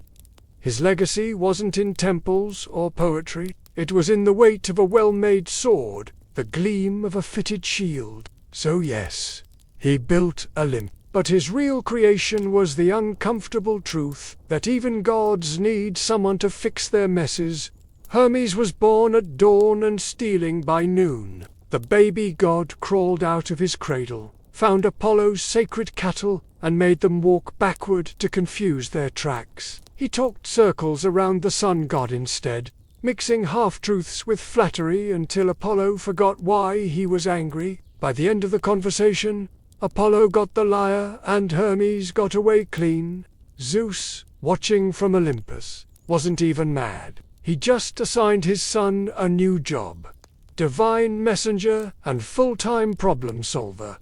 His legacy wasn't in temples or poetry. It was in the weight of a well-made sword, the gleam of a fitted shield. So yes, he built Olympus. But his real creation was the uncomfortable truth that even gods need someone to fix their messes. Hermes was born at dawn and stealing by noon. The baby god crawled out of his cradle, found Apollo's sacred cattle, and made them walk backward to confuse their tracks. He talked circles around the sun god instead, mixing half-truths with flattery until Apollo forgot why he was angry. By the end of the conversation, Apollo got the lyre and Hermes got away clean. Zeus, watching from Olympus, wasn't even mad. He just assigned his son a new job: divine messenger and full-time problem solver.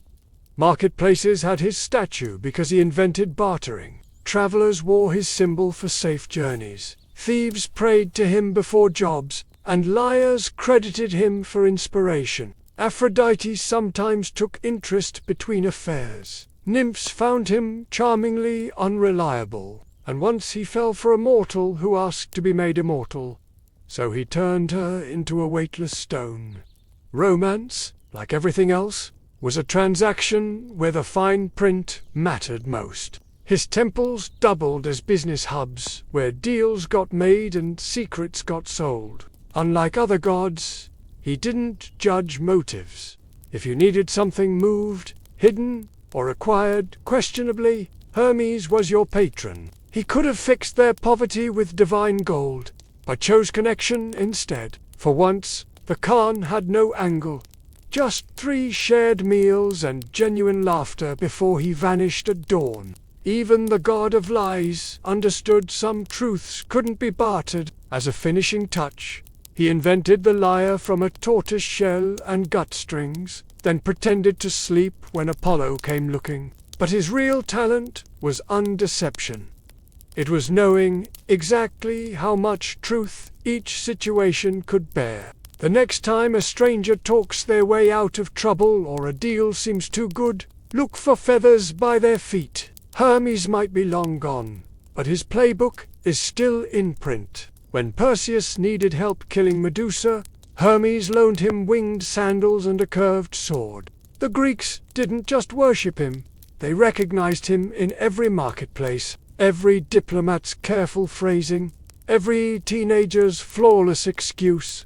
Marketplaces had his statue because he invented bartering. Travelers wore his symbol for safe journeys. Thieves prayed to him before jobs, and liars credited him for inspiration. Aphrodite sometimes took interest between affairs. Nymphs found him charmingly unreliable, and once he fell for a mortal who asked to be made immortal. So he turned her into a weightless stone. Romance, like everything else, was a transaction where the fine print mattered most. His temples doubled as business hubs, where deals got made and secrets got sold. Unlike other gods, he didn't judge motives. If you needed something moved, hidden, or acquired questionably, Hermes was your patron. He could have fixed their poverty with divine gold, but chose connection instead. For once, the Khan had no angle. Just 3 shared meals and genuine laughter before he vanished at dawn. Even the god of lies understood some truths couldn't be bartered. As a finishing touch, he invented the lyre from a tortoise shell and gut strings, then pretended to sleep when Apollo came looking. But his real talent was undeception. It was knowing exactly how much truth each situation could bear. The next time a stranger talks their way out of trouble or a deal seems too good, look for feathers by their feet. Hermes might be long gone, but his playbook is still in print. When Perseus needed help killing Medusa, Hermes loaned him winged sandals and a curved sword. The Greeks didn't just worship him, they recognized him in every marketplace, every diplomat's careful phrasing, every teenager's flawless excuse.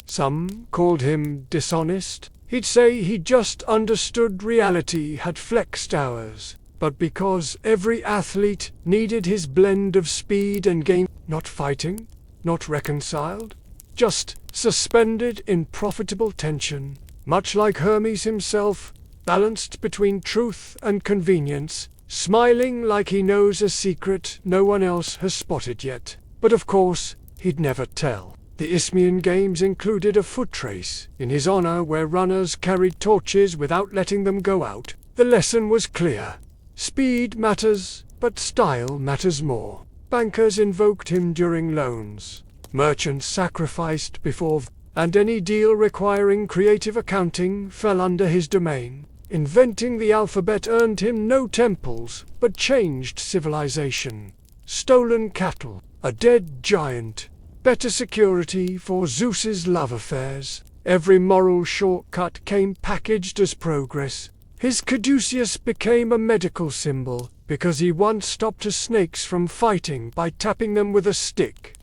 Some called him dishonest. He'd say he just understood reality had flexed hours. But because every athlete needed his blend of speed and game, not fighting, not reconciled, just suspended in profitable tension, much like Hermes himself, balanced between truth and convenience, smiling like he knows a secret no one else has spotted yet. But of course, he'd never tell. The Isthmian Games included a foot race in his honor where runners carried torches without letting them go out. The lesson was clear. Speed matters, but style matters more. Bankers invoked him during loans. Merchants sacrificed before, and any deal requiring creative accounting fell under his domain. Inventing the alphabet earned him no temples, but changed civilization. Stolen cattle, a dead giant, better security for Zeus's love affairs. Every moral shortcut came packaged as progress. His caduceus became a medical symbol because he once stopped snakes from fighting by tapping them with a stick.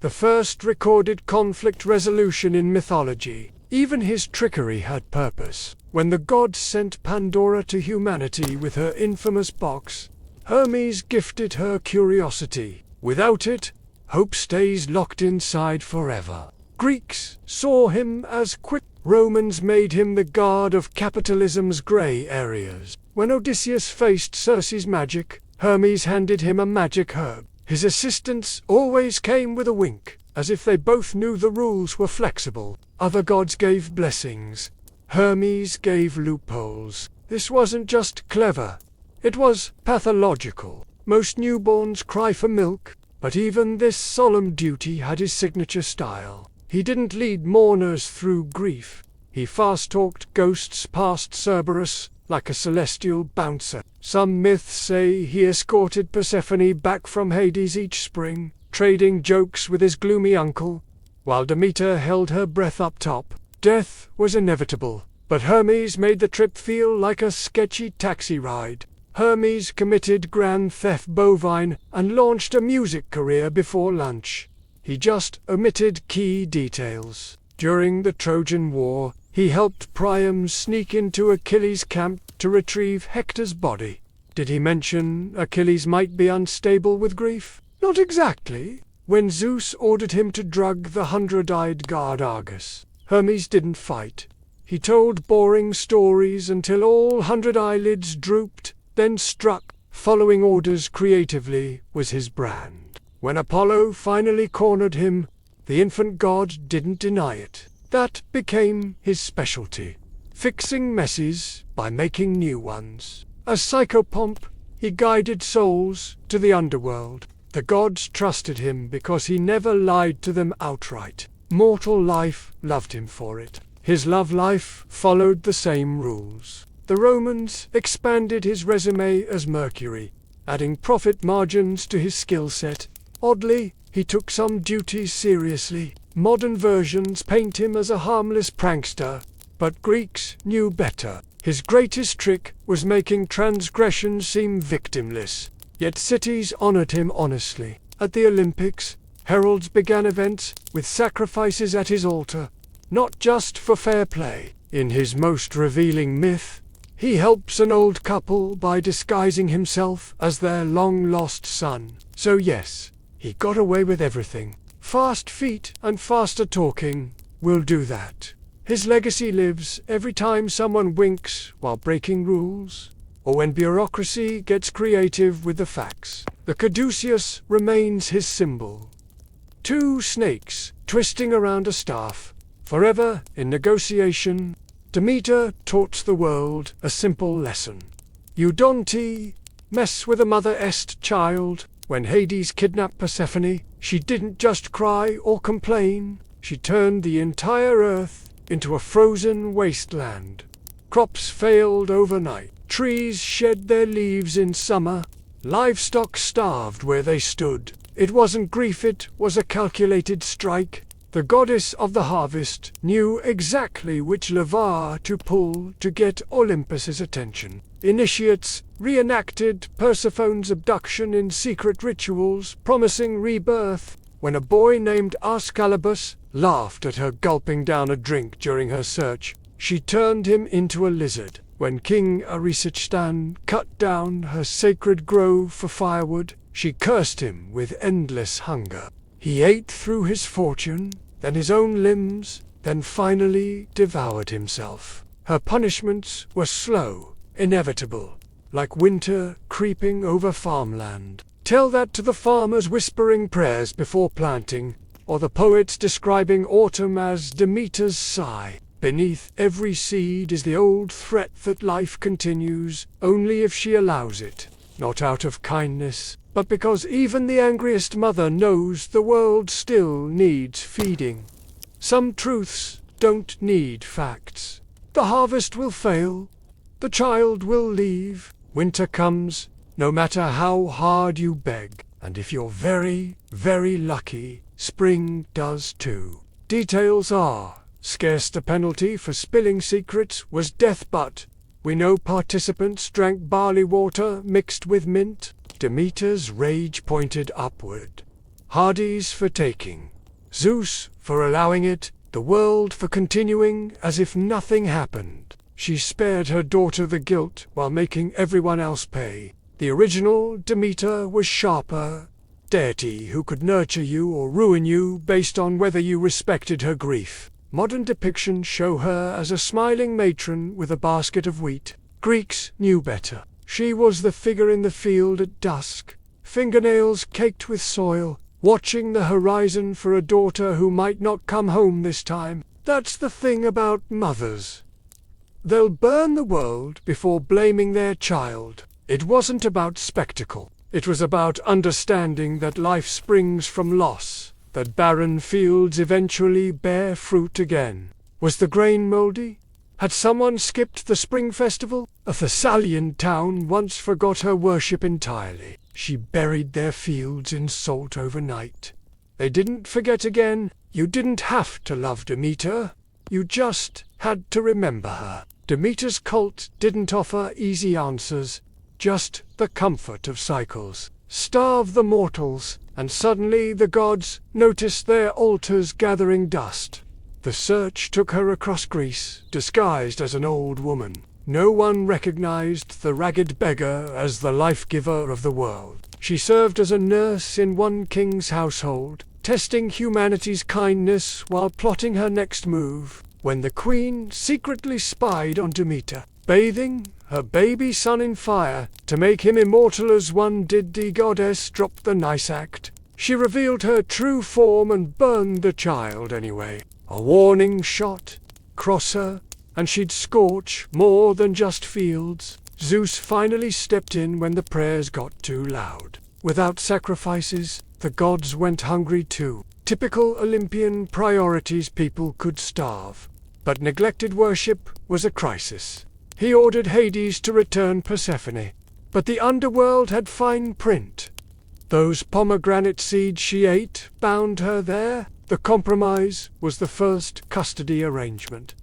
The first recorded conflict resolution in mythology. Even his trickery had purpose. When the gods sent Pandora to humanity with her infamous box, Hermes gifted her curiosity. Without it, hope stays locked inside forever. Greeks saw him as quick. Romans made him the guard of capitalism's grey areas. When Odysseus faced Circe's magic, Hermes handed him a magic herb. His assistants always came with a wink, as if they both knew the rules were flexible. Other gods gave blessings. Hermes gave loopholes. This wasn't just clever. It was pathological. Most newborns cry for milk, but even this solemn duty had his signature style. He didn't lead mourners through grief. He fast-talked ghosts past Cerberus like a celestial bouncer. Some myths say he escorted Persephone back from Hades each spring, trading jokes with his gloomy uncle, while Demeter held her breath up top. Death was inevitable, But Hermes made the trip feel like a sketchy taxi ride. Hermes committed grand theft bovine and launched a music career before lunch. He just omitted key details. During the Trojan War, he helped Priam sneak into Achilles' camp to retrieve Hector's body. Did he mention Achilles might be unstable with grief? Not exactly. When Zeus ordered him to drug the 100-eyed god Argus, Hermes didn't fight. He told boring stories until all 100 eyelids drooped, then struck. Following orders creatively was his brand. When Apollo finally cornered him, the infant god didn't deny it. That became his specialty, fixing messes by making new ones. A psychopomp, he guided souls to the underworld. The gods trusted him because he never lied to them outright. Mortal life loved him for it. His love life followed the same rules. The Romans expanded his resume as Mercury, adding profit margins to his skill set. Oddly, he took some duties seriously. Modern versions paint him as a harmless prankster, but Greeks knew better. His greatest trick was making transgressions seem victimless. Yet cities honored him honestly. At the Olympics, heralds began events with sacrifices at his altar, not just for fair play. In his most revealing myth, he helps an old couple by disguising himself as their long-lost son. So yes, he got away with everything. Fast feet and faster talking will do that. His legacy lives every time someone winks while breaking rules, or when bureaucracy gets creative with the facts. The caduceus remains his symbol. Two snakes twisting around a staff, forever in negotiation. Demeter taught the world a simple lesson. You don't mess with a mother-est child. When Hades kidnapped Persephone, she didn't just cry or complain. She turned the entire earth into a frozen wasteland. Crops failed overnight. Trees shed their leaves in summer. Livestock starved where they stood. It wasn't grief, it was a calculated strike. The goddess of the harvest knew exactly which lever to pull to get Olympus's attention. Initiates reenacted Persephone's abduction in secret rituals, promising rebirth. When a boy named Ascalabus laughed at her gulping down a drink during her search, she turned him into a lizard. When King Ariston cut down her sacred grove for firewood, she cursed him with endless hunger. He ate through his fortune, then his own limbs, then finally devoured himself. Her punishments were slow, inevitable, like winter creeping over farmland. Tell that to the farmers whispering prayers before planting, or the poets describing autumn as Demeter's sigh. Beneath every seed is the old threat that life continues, only if she allows it, not out of kindness, but because even the angriest mother knows the world still needs feeding. Some truths don't need facts. The harvest will fail. The child will leave. Winter comes, no matter how hard you beg. And if you're very, very lucky, spring does too. Details are scarce. The penalty for spilling secrets was death, but we know participants drank barley water mixed with mint. Demeter's rage pointed upward. Hades for taking, Zeus for allowing it, the world for continuing as if nothing happened. She spared her daughter the guilt while making everyone else pay. The original Demeter was sharper, deity who could nurture you or ruin you based on whether you respected her grief. Modern depictions show her as a smiling matron with a basket of wheat. Greeks knew better. She was the figure in the field at dusk, fingernails caked with soil, watching the horizon for a daughter who might not come home this time. That's the thing about mothers. They'll burn the world before blaming their child. It wasn't about spectacle. It was about understanding that life springs from loss, that barren fields eventually bear fruit again. Was the grain moldy? Had someone skipped the spring festival? A Thessalian town once forgot her worship entirely. She buried their fields in salt overnight. They didn't forget again. You didn't have to love Demeter. You just had to remember her. Demeter's cult didn't offer easy answers, just the comfort of cycles. Starve the mortals, and suddenly the gods noticed their altars gathering dust. The search took her across Greece, disguised as an old woman. No one recognized the ragged beggar as the life-giver of the world. She served as a nurse in one king's household, testing humanity's kindness while plotting her next move, when the queen secretly spied on Demeter, bathing her baby son in fire to make him immortal as one did. The goddess dropped the nice act. She revealed her true form and burned the child anyway. A warning shot, cross her, and she'd scorch more than just fields. Zeus finally stepped in when the prayers got too loud. Without sacrifices, the gods went hungry too. Typical Olympian priorities: people could starve. But neglected worship was a crisis. He ordered Hades to return Persephone. But the underworld had fine print. Those pomegranate seeds she ate bound her there. The compromise was the first custody arrangement.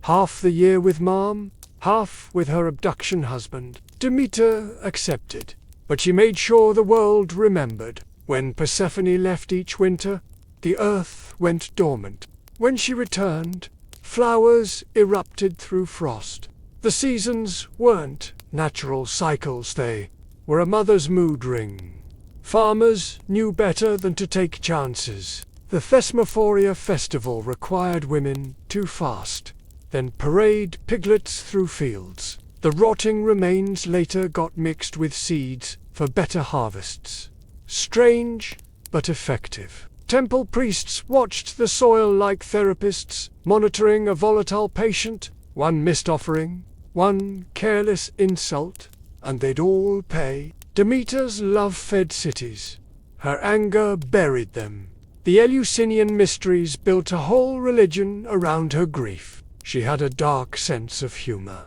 Half the year with Mom, half with her abduction husband. Demeter accepted, but she made sure the world remembered. When Persephone left each winter, the earth went dormant. When she returned, flowers erupted through frost. The seasons weren't natural cycles, they were a mother's mood ring. Farmers knew better than to take chances. The Thesmophoria festival required women to fast, then parade piglets through fields. The rotting remains later got mixed with seeds for better harvests. Strange, but effective. Temple priests watched the soil like therapists, monitoring a volatile patient. One missed offering, one careless insult, and they'd all pay. Demeter's love fed cities. Her anger buried them. The Eleusinian mysteries built a whole religion around her grief. She had a dark sense of humor.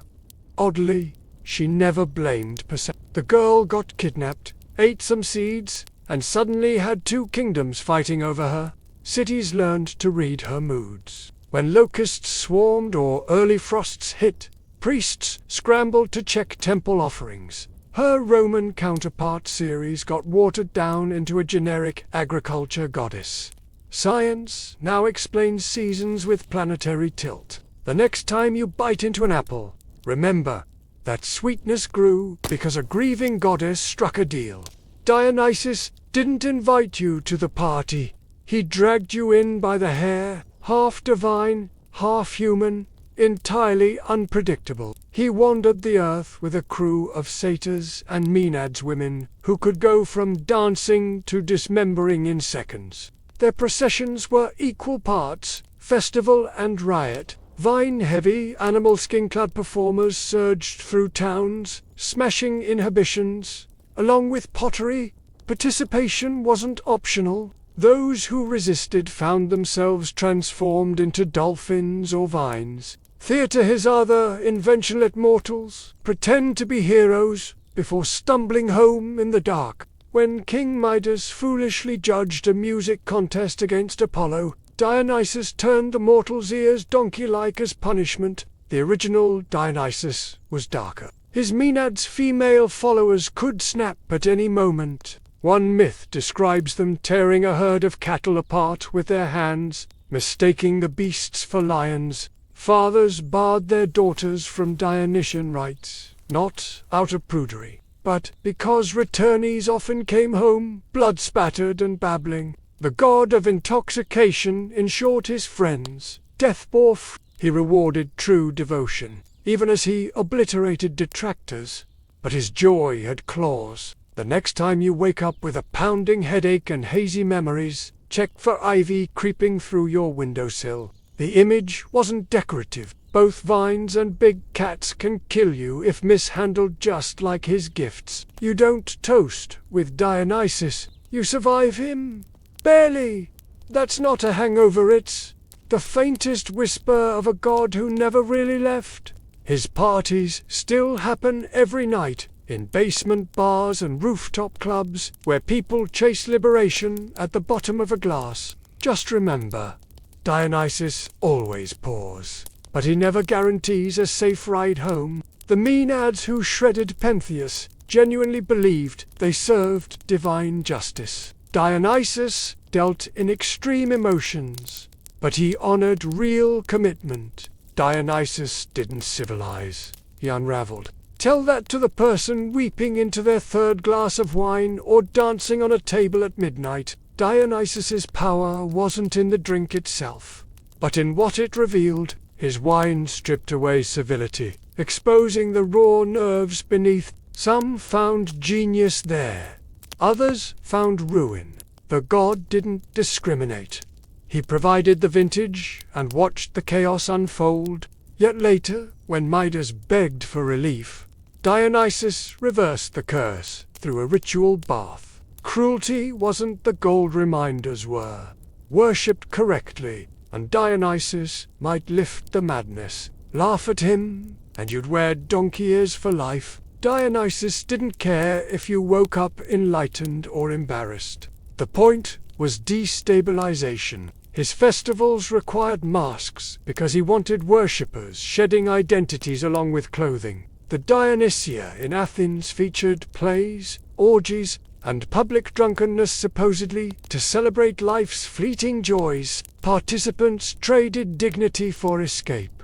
Oddly, she never blamed Persephone. The girl got kidnapped, ate some seeds, and suddenly had two kingdoms fighting over her. Cities learned to read her moods. When locusts swarmed or early frosts hit, priests scrambled to check temple offerings. Her Roman counterpart Ceres got watered down into a generic agriculture goddess. Science now explains seasons with planetary tilt. The next time you bite into an apple, remember that sweetness grew because a grieving goddess struck a deal. Dionysus didn't invite you to the party. He dragged you in by the hair, half divine, half human, entirely unpredictable. He wandered the earth with a crew of satyrs and Maenads women who could go from dancing to dismembering in seconds. Their processions were equal parts festival and riot. Vine-heavy, animal skin-clad performers surged through towns, smashing inhibitions. Along with pottery, participation wasn't optional. Those who resisted found themselves transformed into dolphins or vines. Theatre, his other invention, let mortals pretend to be heroes before stumbling home in the dark. When King Midas foolishly judged a music contest against Apollo, Dionysus turned the mortals' ears donkey-like as punishment. The original Dionysus was darker. His Maenads' female followers could snap at any moment. One myth describes them tearing a herd of cattle apart with their hands, mistaking the beasts for lions. Fathers barred their daughters from Dionysian rites, not out of prudery, but because returnees often came home blood-spattered and babbling. The god of intoxication ensured his friends death bore free. He rewarded true devotion, even as he obliterated detractors, but his joy had claws. The next time you wake up with a pounding headache and hazy memories, check for ivy creeping through your windowsill. The image wasn't decorative. Both vines and big cats can kill you if mishandled, just like his gifts. You don't toast with Dionysus, you survive him. Barely. That's not a hangover, it's the faintest whisper of a god who never really left. His parties still happen every night, in basement bars and rooftop clubs, where people chase liberation at the bottom of a glass. Just remember, Dionysus always pours, but he never guarantees a safe ride home. The Maenads who shredded Pentheus genuinely believed they served divine justice. Dionysus dealt in extreme emotions, but he honored real commitment. Dionysus didn't civilize, he unraveled. Tell that to the person weeping into their third glass of wine or dancing on a table at midnight. Dionysus's power wasn't in the drink itself, but in what it revealed. His wine stripped away civility, exposing the raw nerves beneath. Some found genius there, others found ruin. The god didn't discriminate. He provided the vintage and watched the chaos unfold. Yet later, when Midas begged for relief, Dionysus reversed the curse through a ritual bath. Cruelty wasn't the gold reminders were. Worshipped correctly, and Dionysus might lift the madness. Laugh at him, and you'd wear donkey ears for life. Dionysus didn't care if you woke up enlightened or embarrassed. The point was destabilization. His festivals required masks because he wanted worshippers shedding identities along with clothing. The Dionysia in Athens featured plays, orgies, and public drunkenness supposedly to celebrate life's fleeting joys. Participants traded dignity for escape.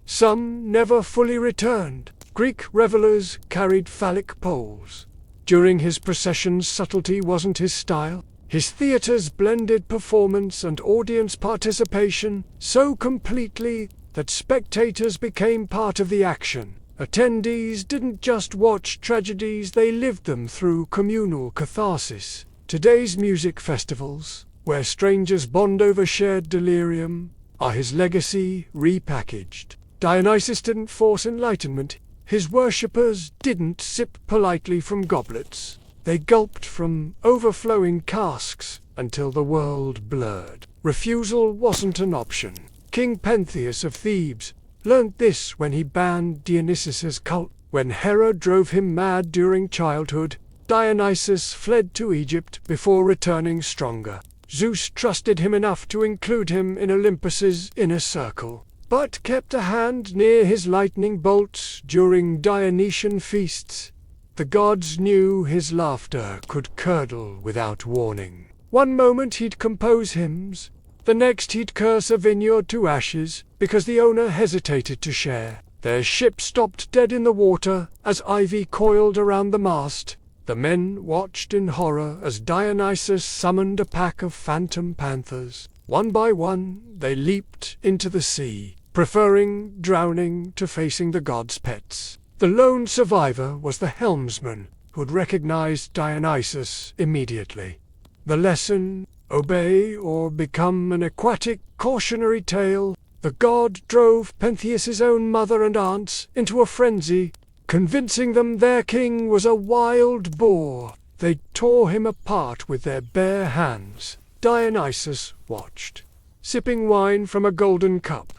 Some never fully returned. Greek revelers carried phallic poles. During his processions, subtlety wasn't his style. His theaters blended performance and audience participation so completely that spectators became part of the action. Attendees didn't just watch tragedies, they lived them through communal catharsis. Today's music festivals, where strangers bond over shared delirium, are his legacy repackaged. Dionysus didn't force enlightenment. His worshippers didn't sip politely from goblets. They gulped from overflowing casks until the world blurred. Refusal wasn't an option. King Pentheus of Thebes learned this when he banned Dionysus's cult. When Hera drove him mad during childhood, Dionysus fled to Egypt before returning stronger. Zeus trusted him enough to include him in Olympus's inner circle, but kept a hand near his lightning bolts during Dionysian feasts. The gods knew his laughter could curdle without warning. One moment he'd compose hymns, the next he'd curse a vineyard to ashes because the owner hesitated to share. Their ship stopped dead in the water as ivy coiled around the mast. The men watched in horror as Dionysus summoned a pack of phantom panthers. One by one, they leaped into the sea, preferring drowning to facing the gods' pets. The lone survivor was the helmsman, who'd recognized Dionysus immediately. The lesson: obey or become an aquatic cautionary tale. The god drove Pentheus's own mother and aunts into a frenzy, convincing them their king was a wild boar. They tore him apart with their bare hands. Dionysus watched, sipping wine from a golden cup.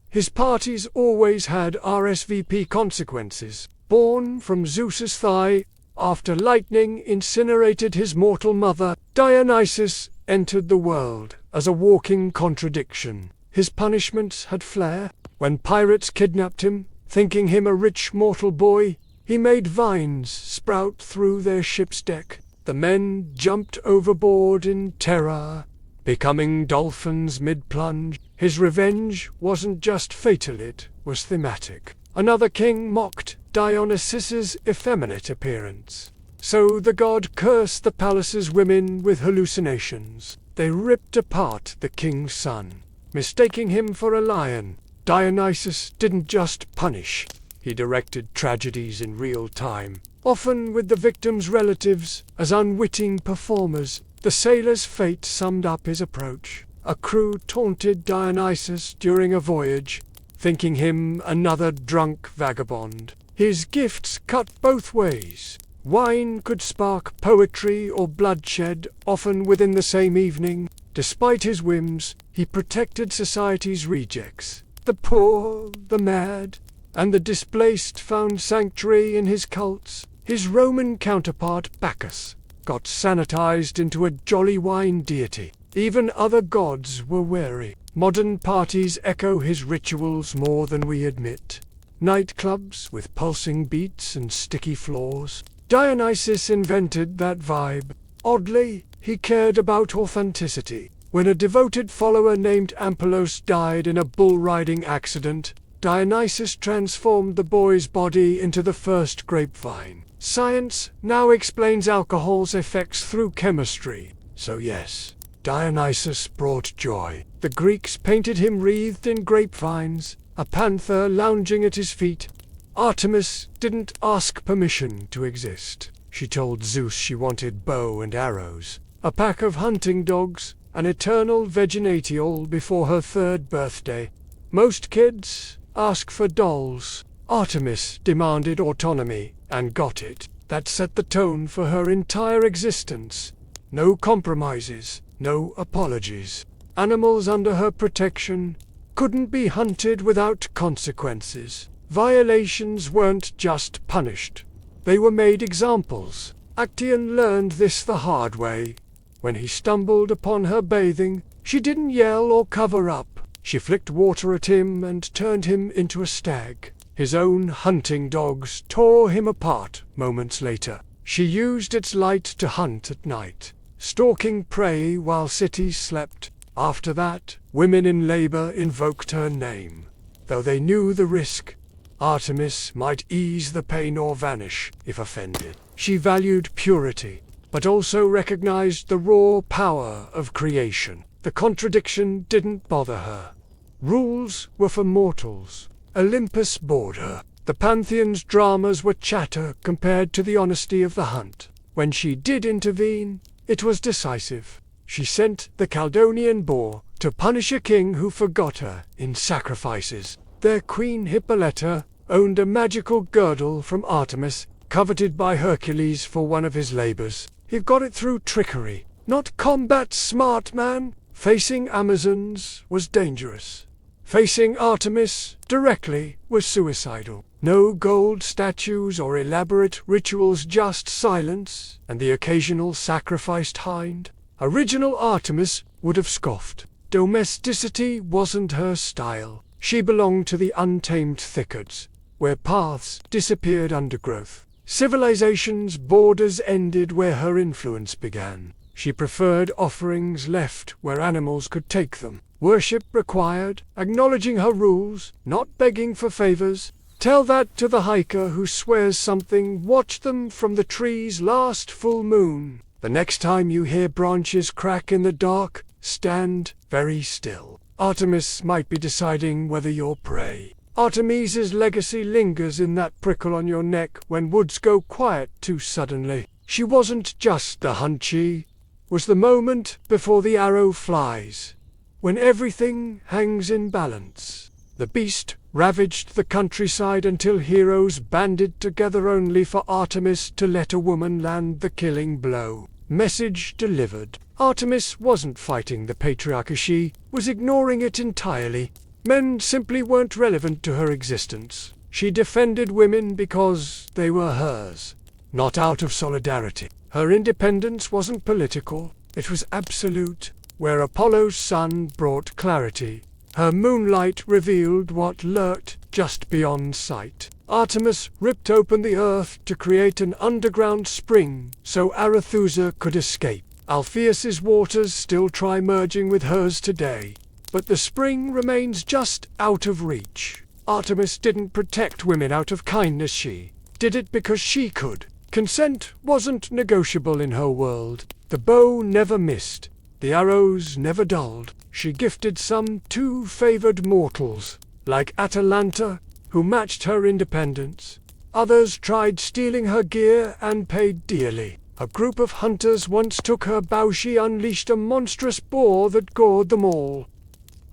His parties always had RSVP consequences, born from Zeus's thigh. After lightning incinerated his mortal mother, Dionysus entered the world as a walking contradiction. His punishments had flair. When pirates kidnapped him, thinking him a rich mortal boy, he made vines sprout through their ship's deck. The men jumped overboard in terror, becoming dolphins mid-plunge. His revenge wasn't just fatal, it was thematic. Another king mocked Dionysus's effeminate appearance. So the god cursed the palace's women with hallucinations. They ripped apart the king's son, mistaking him for a lion. Dionysus didn't just punish, he directed tragedies in real time, often with the victims' relatives as unwitting performers. The sailor's fate summed up his approach. A crew taunted Dionysus during a voyage, thinking him another drunk vagabond. His gifts cut both ways. Wine could spark poetry or bloodshed, often within the same evening. Despite his whims, he protected society's rejects. The poor, the mad, and the displaced found sanctuary in his cults. His Roman counterpart, Bacchus, got sanitized into a jolly wine deity. Even other gods were wary. Modern parties echo his rituals more than we admit. Nightclubs with pulsing beats and sticky floors. Dionysus invented that vibe. Oddly, he cared about authenticity. When a devoted follower named Ampelos died in a bull riding accident, Dionysus transformed the boy's body into the first grapevine. Science now explains alcohol's effects through chemistry. So yes, Dionysus brought joy. The Greeks painted him wreathed in grapevines, a panther lounging at his feet. Artemis didn't ask permission to exist. She told Zeus she wanted bow and arrows, a pack of hunting dogs, an eternal veginatiol before her 3rd birthday. Most kids ask for dolls. Artemis demanded autonomy, and got it. That set the tone for her entire existence. No compromises, no apologies. Animals under her protection couldn't be hunted without consequences. Violations weren't just punished. They were made examples. Actaeon learned this the hard way. When he stumbled upon her bathing, she didn't yell or cover up. She flicked water at him and turned him into a stag. His own hunting dogs tore him apart moments later. She used its light to hunt at night, stalking prey while cities slept. After that, women in labor invoked her name. Though they knew the risk, Artemis might ease the pain or vanish if offended. She valued purity, but also recognized the raw power of creation. The contradiction didn't bother her. Rules were for mortals. Olympus bored her. The Pantheon's dramas were chatter compared to the honesty of the hunt. When she did intervene, it was decisive. She sent the Chaldean boar to punish a king who forgot her in sacrifices. Their queen Hippolyta owned a magical girdle from Artemis, coveted by Hercules for one of his labors. He got it through trickery, not combat, smart man. Facing Amazons was dangerous. Facing Artemis directly was suicidal. No gold statues or elaborate rituals, just silence and the occasional sacrificed hind. Original Artemis would have scoffed. Domesticity wasn't her style. She belonged to the untamed thickets, where paths disappeared undergrowth. Civilization's borders ended where her influence began. She preferred offerings left where animals could take them. Worship required acknowledging her rules, not begging for favors. Tell that to the hiker who swears something watched them from the tree's last full moon. The next time you hear branches crack in the dark, stand very still. Artemis might be deciding whether you're prey. Artemis's legacy lingers in that prickle on your neck when woods go quiet too suddenly. She wasn't just the hunt, she was the moment before the arrow flies, when everything hangs in balance. The beast ravaged the countryside until heroes banded together only for Artemis to let a woman land the killing blow. Message delivered. Artemis wasn't fighting the patriarchy, she was ignoring it entirely. Men simply weren't relevant to her existence. She defended women because they were hers, not out of solidarity. Her independence wasn't political, it was absolute. Where Apollo's sun brought clarity, her moonlight revealed what lurked just beyond sight. Artemis ripped open the earth to create an underground spring so Arethusa could escape. Alpheus's waters still try merging with hers today, but the spring remains just out of reach. Artemis didn't protect women out of kindness, she did it because she could. Consent wasn't negotiable in her world. The bow never missed. The arrows never dulled. She gifted some to favored mortals, like Atalanta, who matched her independence. Others tried stealing her gear and paid dearly. A group of hunters once took her bow. She unleashed a monstrous boar that gored them all.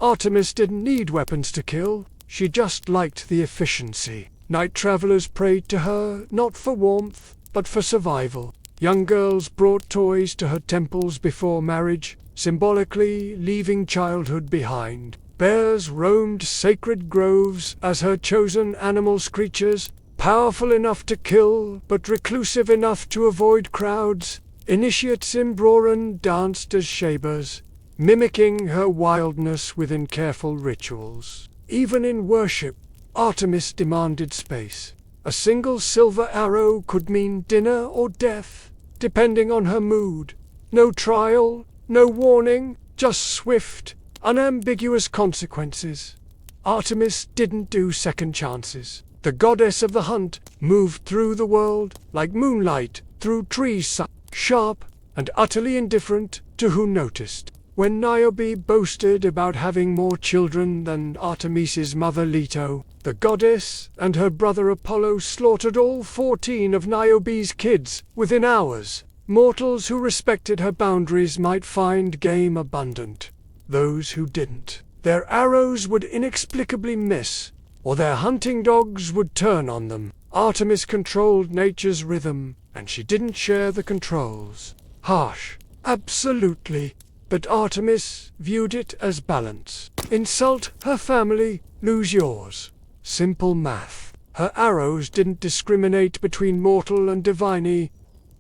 Artemis didn't need weapons to kill. She just liked the efficiency. Night travelers prayed to her, not for warmth, but for survival. Young girls brought toys to her temples before marriage, symbolically leaving childhood behind. Bears roamed sacred groves as her chosen animal creatures, powerful enough to kill, but reclusive enough to avoid crowds. Initiates in Broran danced as Shabas, mimicking her wildness within careful rituals. Even in worship, Artemis demanded space. A single silver arrow could mean dinner or death, depending on her mood. No trial, no warning, just swift, unambiguous consequences. Artemis didn't do second chances. The goddess of the hunt moved through the world like moonlight through trees, sharp and utterly indifferent to who noticed. When Niobe boasted about having more children than Artemis's mother Leto, the goddess and her brother Apollo slaughtered all 14 of Niobe's kids within hours. Mortals who respected her boundaries might find game abundant. Those who didn't, their arrows would inexplicably miss, or their hunting dogs would turn on them. Artemis controlled nature's rhythm, and she didn't share the controls. Harsh, absolutely. But Artemis viewed it as balance. Insult her family, lose yours. Simple math. Her arrows didn't discriminate between mortal and divine.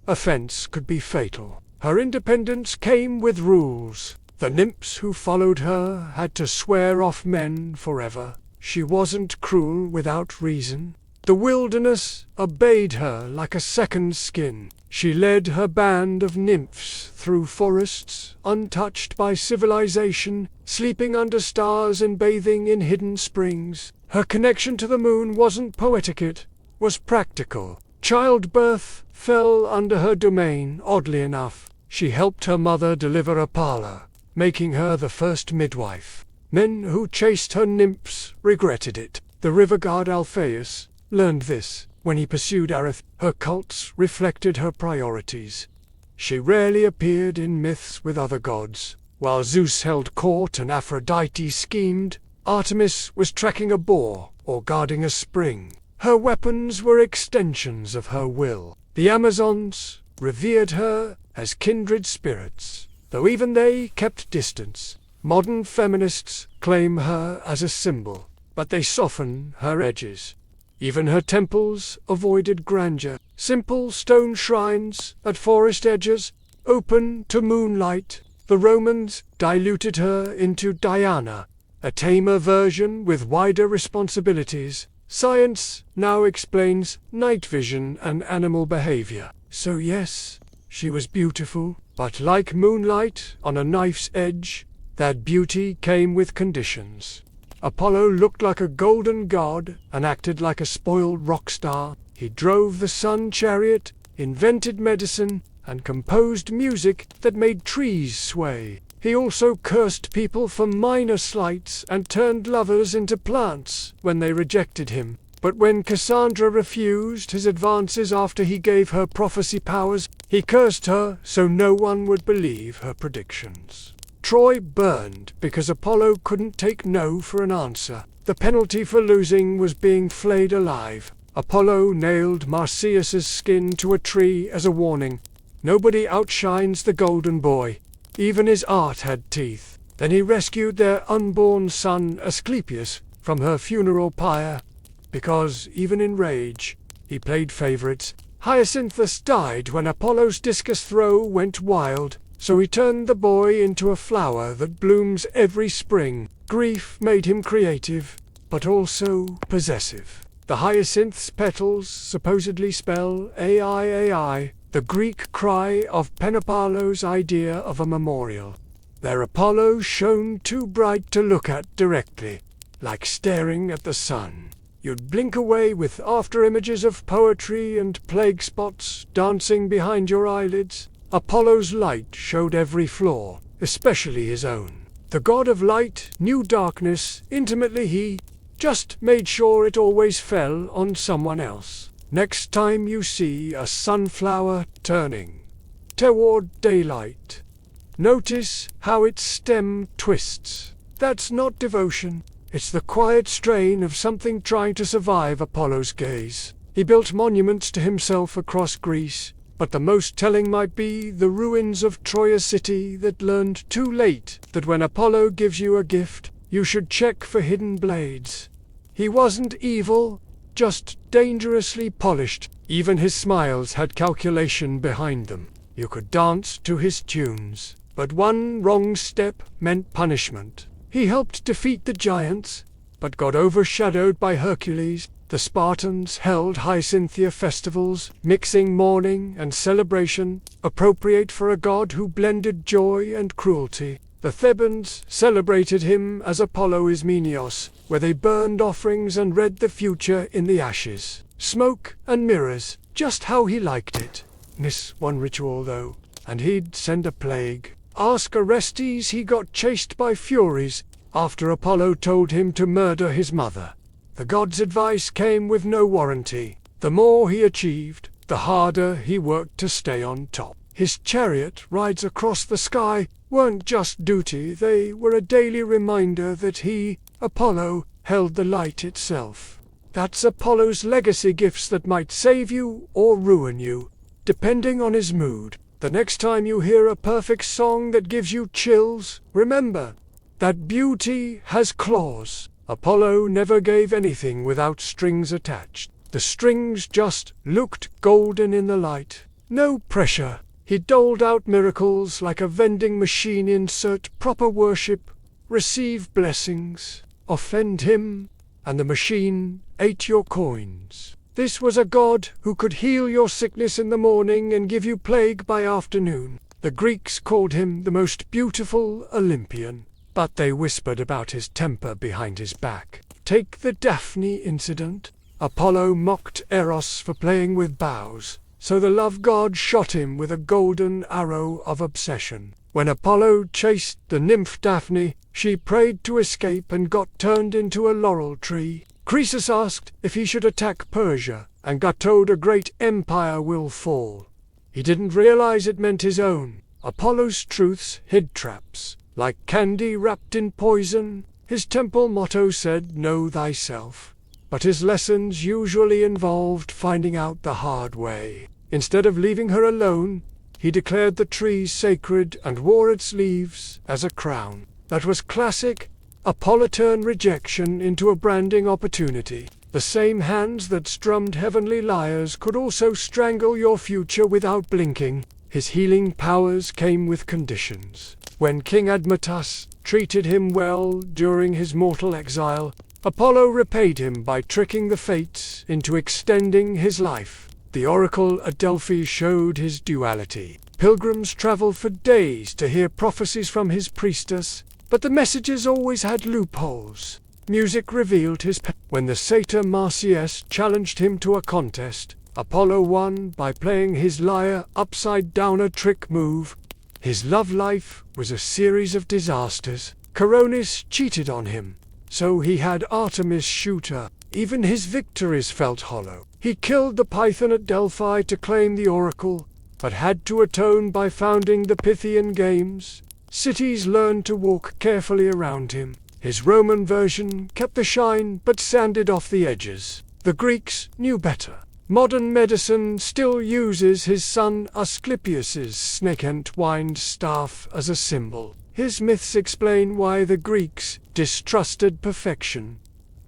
Offense could be fatal. Her independence came with rules. The nymphs who followed her had to swear off men forever. She wasn't cruel without reason. The wilderness obeyed her like a second skin. She led her band of nymphs through forests, untouched by civilization, sleeping under stars and bathing in hidden springs. Her connection to the moon wasn't poetic, was practical. Childbirth fell under her domain, oddly enough. She helped her mother deliver Apollo, making her the first midwife. Men who chased her nymphs regretted it. The river god Alpheus learned this when he pursued Areth. Her cults reflected her priorities. She rarely appeared in myths with other gods. While Zeus held court and Aphrodite schemed, Artemis was tracking a boar or guarding a spring. Her weapons were extensions of her will. The Amazons revered her as kindred spirits, though even they kept distance. Modern feminists claim her as a symbol, but they soften her edges. Even her temples avoided grandeur. Simple stone shrines at forest edges, open to moonlight. The Romans diluted her into Diana, a tamer version with wider responsibilities. Science now explains night vision and animal behavior. So yes, she was beautiful, but like moonlight on a knife's edge, that beauty came with conditions. Apollo looked like a golden god and acted like a spoiled rock star. He drove the sun chariot, invented medicine, and composed music that made trees sway. He also cursed people for minor slights and turned lovers into plants when they rejected him. But when Cassandra refused his advances after he gave her prophecy powers, he cursed her so no one would believe her predictions. Troy burned because Apollo couldn't take no for an answer. The penalty for losing was being flayed alive. Apollo nailed Marsyas's skin to a tree as a warning. Nobody outshines the golden boy. Even his art had teeth. Then he rescued their unborn son Asclepius from her funeral pyre. Because, even in rage, he played favorites. Hyacinthus died when Apollo's discus throw went wild. So he turned the boy into a flower that blooms every spring. Grief made him creative, but also possessive. The hyacinth's petals supposedly spell AI, the Greek cry of Penapalo's idea of a memorial. Their Apollo shone too bright to look at directly, like staring at the sun. You'd blink away with after-images of poetry and plague spots dancing behind your eyelids. Apollo's light showed every flaw, especially his own. The god of light knew darkness intimately. He just made sure it always fell on someone else. Next time you see a sunflower turning toward daylight, notice how its stem twists. That's not devotion. It's the quiet strain of something trying to survive Apollo's gaze. He built monuments to himself across Greece, but the most telling might be the ruins of Troy, a city that learned too late that when Apollo gives you a gift, you should check for hidden blades. He wasn't evil, just dangerously polished. Even his smiles had calculation behind them. You could dance to his tunes. but one wrong step meant punishment. He helped defeat the giants, but got overshadowed by Hercules. The Spartans held Hyacinthia festivals, mixing mourning and celebration, appropriate for a god who blended joy and cruelty. The Thebans celebrated him as Apollo Ismenios, where they burned offerings and read the future in the ashes. Smoke and mirrors, just how he liked it. Miss one ritual though, and he'd send a plague. Ask Orestes, he got chased by Furies after Apollo told him to murder his mother. The god's advice came with no warranty. The more he achieved, the harder he worked to stay on top. His chariot rides across the sky weren't just duty, they were a daily reminder that he, Apollo, held the light itself. That's Apollo's legacy, gifts that might save you or ruin you, depending on his mood. The next time you hear a perfect song that gives you chills, remember that beauty has claws. Apollo never gave anything without strings attached. The strings just looked golden in the light. No pressure. He doled out miracles like a vending machine. Insert proper worship, receive blessings, offend him, and the machine ate your coins. This was a god who could heal your sickness in the morning and give you plague by afternoon. The Greeks called him the most beautiful Olympian, but they whispered about his temper behind his back. Take the Daphne incident. Apollo mocked Eros for playing with bows, so the love god shot him with a golden arrow of obsession. When Apollo chased the nymph Daphne, she prayed to escape and got turned into a laurel tree. Croesus asked if he should attack Persia, and got told a great empire will fall. He didn't realize it meant his own. Apollo's truths hid traps. Like candy wrapped in poison, his temple motto said, "Know thyself." But his lessons usually involved finding out the hard way. Instead of leaving her alone, he declared the tree sacred and wore its leaves as a crown. That was classic Apollo turned rejection into a branding opportunity. The same hands that strummed heavenly lyres could also strangle your future without blinking. His healing powers came with conditions. When King Admetus treated him well during his mortal exile, Apollo repaid him by tricking the fates into extending his life. The oracle at Delphi showed his duality. Pilgrims traveled for days to hear prophecies from his priestess, but the messages always had loopholes. Music revealed his when the satyr Marsyas challenged him to a contest, Apollo won by playing his lyre upside down, a trick move. His love life was a series of disasters. Coronis cheated on him, so he had Artemis shoot her. Even his victories felt hollow. He killed the Python at Delphi to claim the oracle, but had to atone by founding the Pythian Games. Cities learned to walk carefully around him. His Roman version kept the shine but sanded off the edges. The Greeks knew better. Modern medicine still uses his son Asclepius's snake-entwined staff as a symbol. His myths explain why the Greeks distrusted perfection.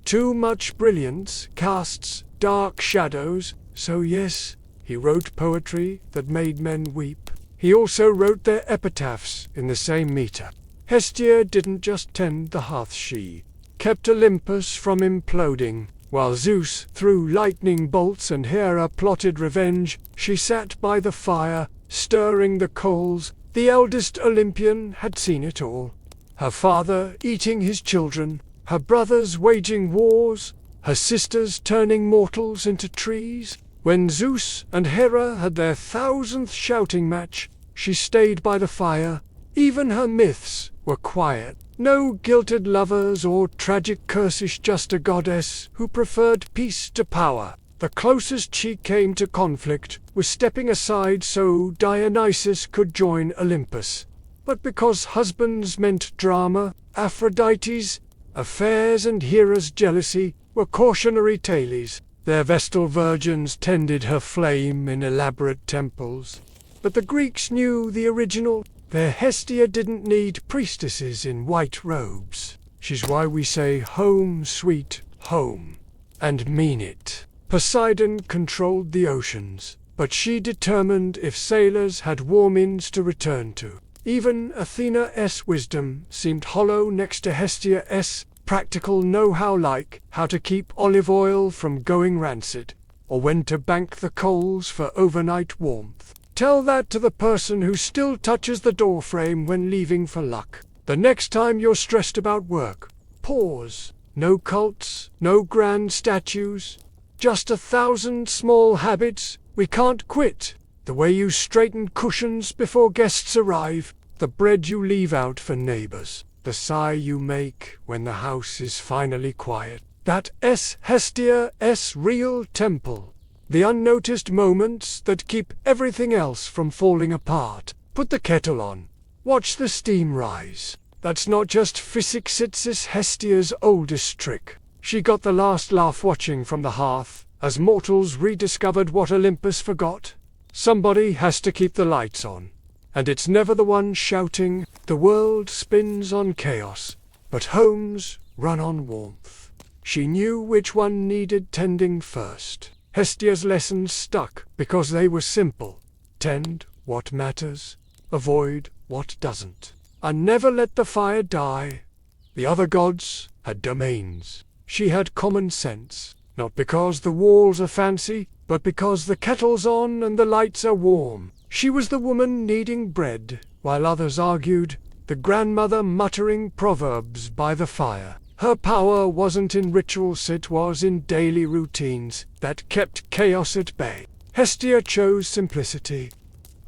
Too much brilliance casts dark shadows, so yes, he wrote poetry that made men weep. He also wrote their epitaphs in the same meter. Hestia didn't just tend the hearth, she kept Olympus from imploding. While Zeus threw lightning bolts and Hera plotted revenge, she sat by the fire, stirring the coals. The eldest Olympian had seen it all. Her father eating his children, her brothers waging wars, her sisters turning mortals into trees. When Zeus and Hera had their 1000th shouting match, she stayed by the fire. Even her myths were quiet. No guilted lovers or tragic curses, just a goddess who preferred peace to power. The closest she came to conflict was stepping aside so Dionysus could join Olympus. But because husbands meant drama, Aphrodite's affairs and Hera's jealousy were cautionary tales. Their Vestal virgins tended her flame in elaborate temples. But the Greeks knew the original. Their Hestia didn't need priestesses in white robes. She's why we say home sweet home, and mean it. Poseidon controlled the oceans, but she determined if sailors had warm inns to return to. Even Athena's wisdom seemed hollow next to Hestia's practical know-how, like how to keep olive oil from going rancid, or when to bank the coals for overnight warmth. Tell that to the person who still touches the doorframe when leaving for luck. The next time you're stressed about work, pause. No cults, no grand statues, just 1,000 small habits we can't quit. The way you straighten cushions before guests arrive, the bread you leave out for neighbors, the sigh you make when the house is finally quiet. That Hestia's real temple. The unnoticed moments that keep everything else from falling apart. Put the kettle on. Watch the steam rise. That's not just physics, it's Hestia's oldest trick. She got the last laugh watching from the hearth, as mortals rediscovered what Olympus forgot. Somebody has to keep the lights on. And it's never the one shouting. The world spins on chaos, but homes run on warmth. She knew which one needed tending first. Hestia's lessons stuck because they were simple. Tend what matters, avoid what doesn't, and never let the fire die. The other gods had domains. She had common sense, not because the walls are fancy, but because the kettle's on and the lights are warm. She was the woman kneading bread, while others argued, the grandmother muttering proverbs by the fire. Her power wasn't in rituals, it was in daily routines that kept chaos at bay. Hestia chose simplicity.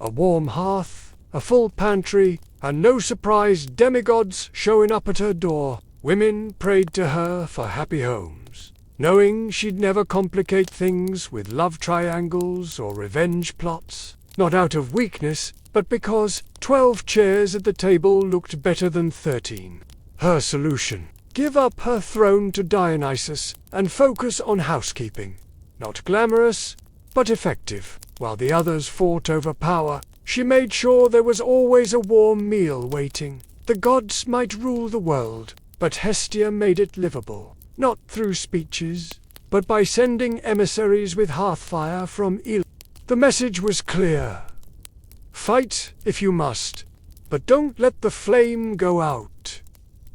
A warm hearth, a full pantry, and no surprise demigods showing up at her door. Women prayed to her for happy homes, knowing she'd never complicate things with love triangles or revenge plots. Not out of weakness, but because 12 chairs at the table looked better than 13. Her solution: give up her throne to Dionysus and focus on housekeeping. Not glamorous, but effective. While the others fought over power, she made sure there was always a warm meal waiting. The gods might rule the world, but Hestia made it livable. Not through speeches, but by sending emissaries with hearthfire from Il. The message was clear. Fight if you must, but don't let the flame go out.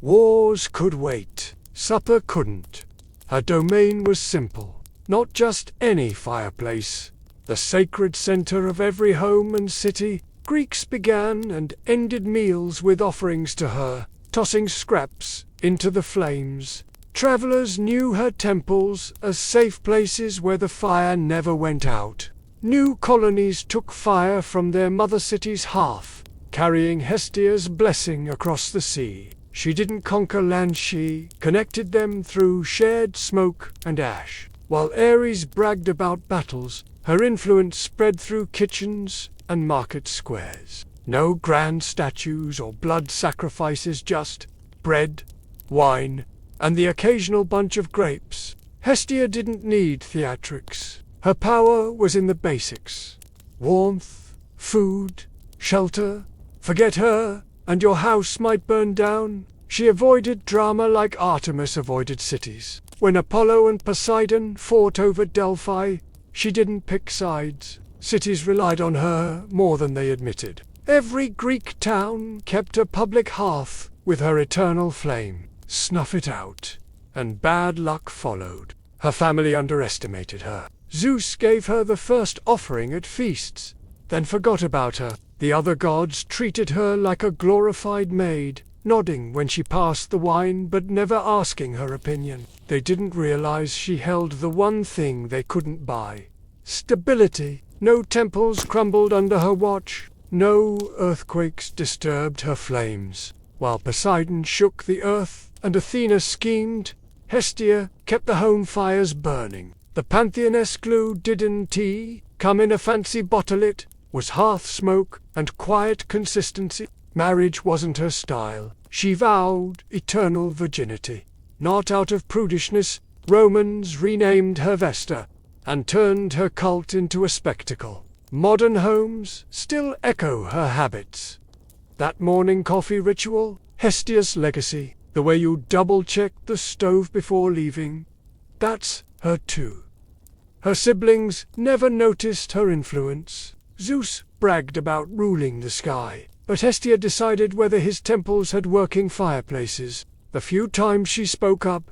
Wars could wait. Supper couldn't. Her domain was simple. Not just any fireplace. The sacred center of every home and city. Greeks began and ended meals with offerings to her, tossing scraps into the flames. Travelers knew her temples as safe places where the fire never went out. New colonies took fire from their mother city's hearth, carrying Hestia's blessing across the sea. She didn't conquer land, she connected them through shared smoke and ash. While Ares bragged about battles, her influence spread through kitchens and market squares. No grand statues or blood sacrifices, just bread, wine, and the occasional bunch of grapes. Hestia didn't need theatrics. Her power was in the basics. Warmth, food, shelter. Forget her, and your house might burn down. She avoided drama like Artemis avoided cities. When Apollo and Poseidon fought over Delphi, she didn't pick sides. Cities relied on her more than they admitted. Every Greek town kept a public hearth with her eternal flame. Snuff it out, and bad luck followed. Her family underestimated her. Zeus gave her the first offering at feasts, then forgot about her. The other gods treated her like a glorified maid, nodding when she passed the wine but never asking her opinion. They didn't realize she held the one thing they couldn't buy: stability. No temples crumbled under her watch. No earthquakes disturbed her flames. While Poseidon shook the earth and Athena schemed, Hestia kept the home fires burning. The Pantheon's glue didn't come in a fancy bottle, it was hearth smoke and quiet consistency. Marriage wasn't her style. She vowed eternal virginity. Not out of prudishness, Romans renamed her Vesta and turned her cult into a spectacle. Modern homes still echo her habits. That morning coffee ritual, Hestia's legacy. The way you double-check the stove before leaving, that's her too. Her siblings never noticed her influence. Zeus bragged about ruling the sky. but Hestia decided whether his temples had working fireplaces. The few times she spoke up,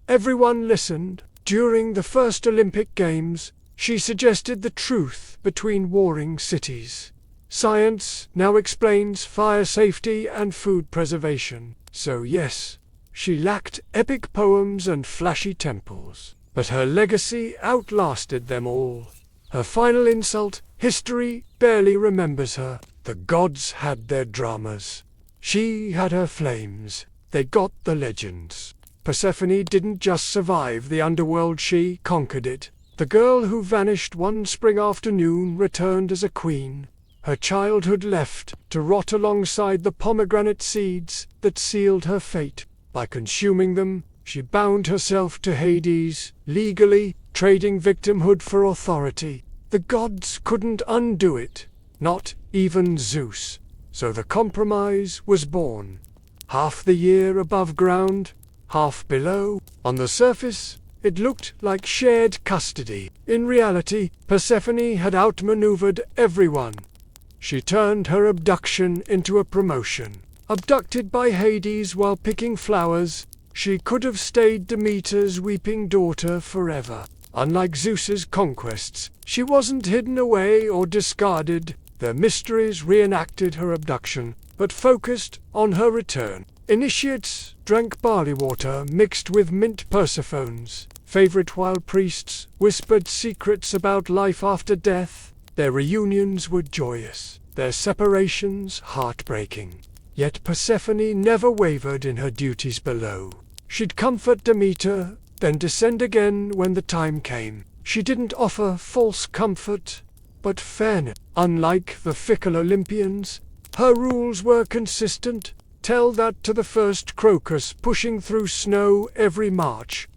everyone listened. During the first Olympic Games, she suggested the truth between warring cities. Science now explains fire safety and food preservation. So yes, she lacked epic poems and flashy temples, but her legacy outlasted them all. Her final insult, history barely remembers her. The gods had their dramas. She had her flames. They got the legends. Persephone didn't just survive the underworld, she conquered it. The girl who vanished one spring afternoon returned as a queen. Her childhood left to rot alongside the pomegranate seeds that sealed her fate. By consuming them, she bound herself to Hades, legally, trading victimhood for authority. The gods couldn't undo it, not even Zeus. So the compromise was born. Half the year above ground, half below. On the surface, it looked like shared custody. In reality, Persephone had outmaneuvered everyone. She turned her abduction into a promotion. Abducted by Hades while picking flowers, she could have stayed Demeter's weeping daughter forever. Unlike Zeus's conquests, she wasn't hidden away or discarded. Their mysteries reenacted her abduction, but focused on her return. Initiates drank barley water mixed with mint Persephones. Favorite wild priests whispered secrets about life after death. Their reunions were joyous, their separations heartbreaking. Yet Persephone never wavered in her duties below. She'd comfort Demeter, then descend again when the time came. She didn't offer false comfort, but fairness. Unlike the fickle Olympians, her rules were consistent. Tell that to the first crocus pushing through snow every March.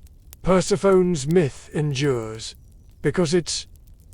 Persephone's myth endures, because it's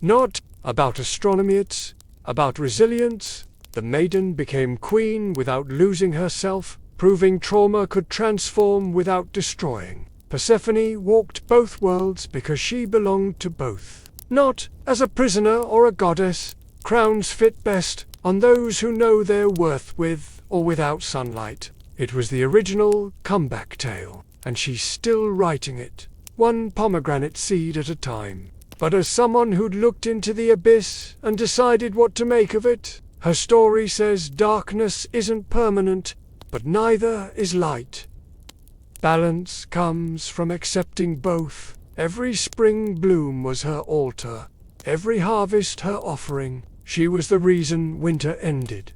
not about astronomy, it's about resilience. The maiden became queen without losing herself, proving trauma could transform without destroying. Persephone walked both worlds because she belonged to both. Not as a prisoner or a goddess. Crowns fit best on those who know their worth with or without sunlight. It was the original comeback tale, and she's still writing it, one pomegranate seed at a time. But as someone who'd looked into the abyss and decided what to make of it, her story says darkness isn't permanent, but neither is light. Balance comes from accepting both. Every spring bloom was her altar, every harvest her offering. She was the reason winter ended,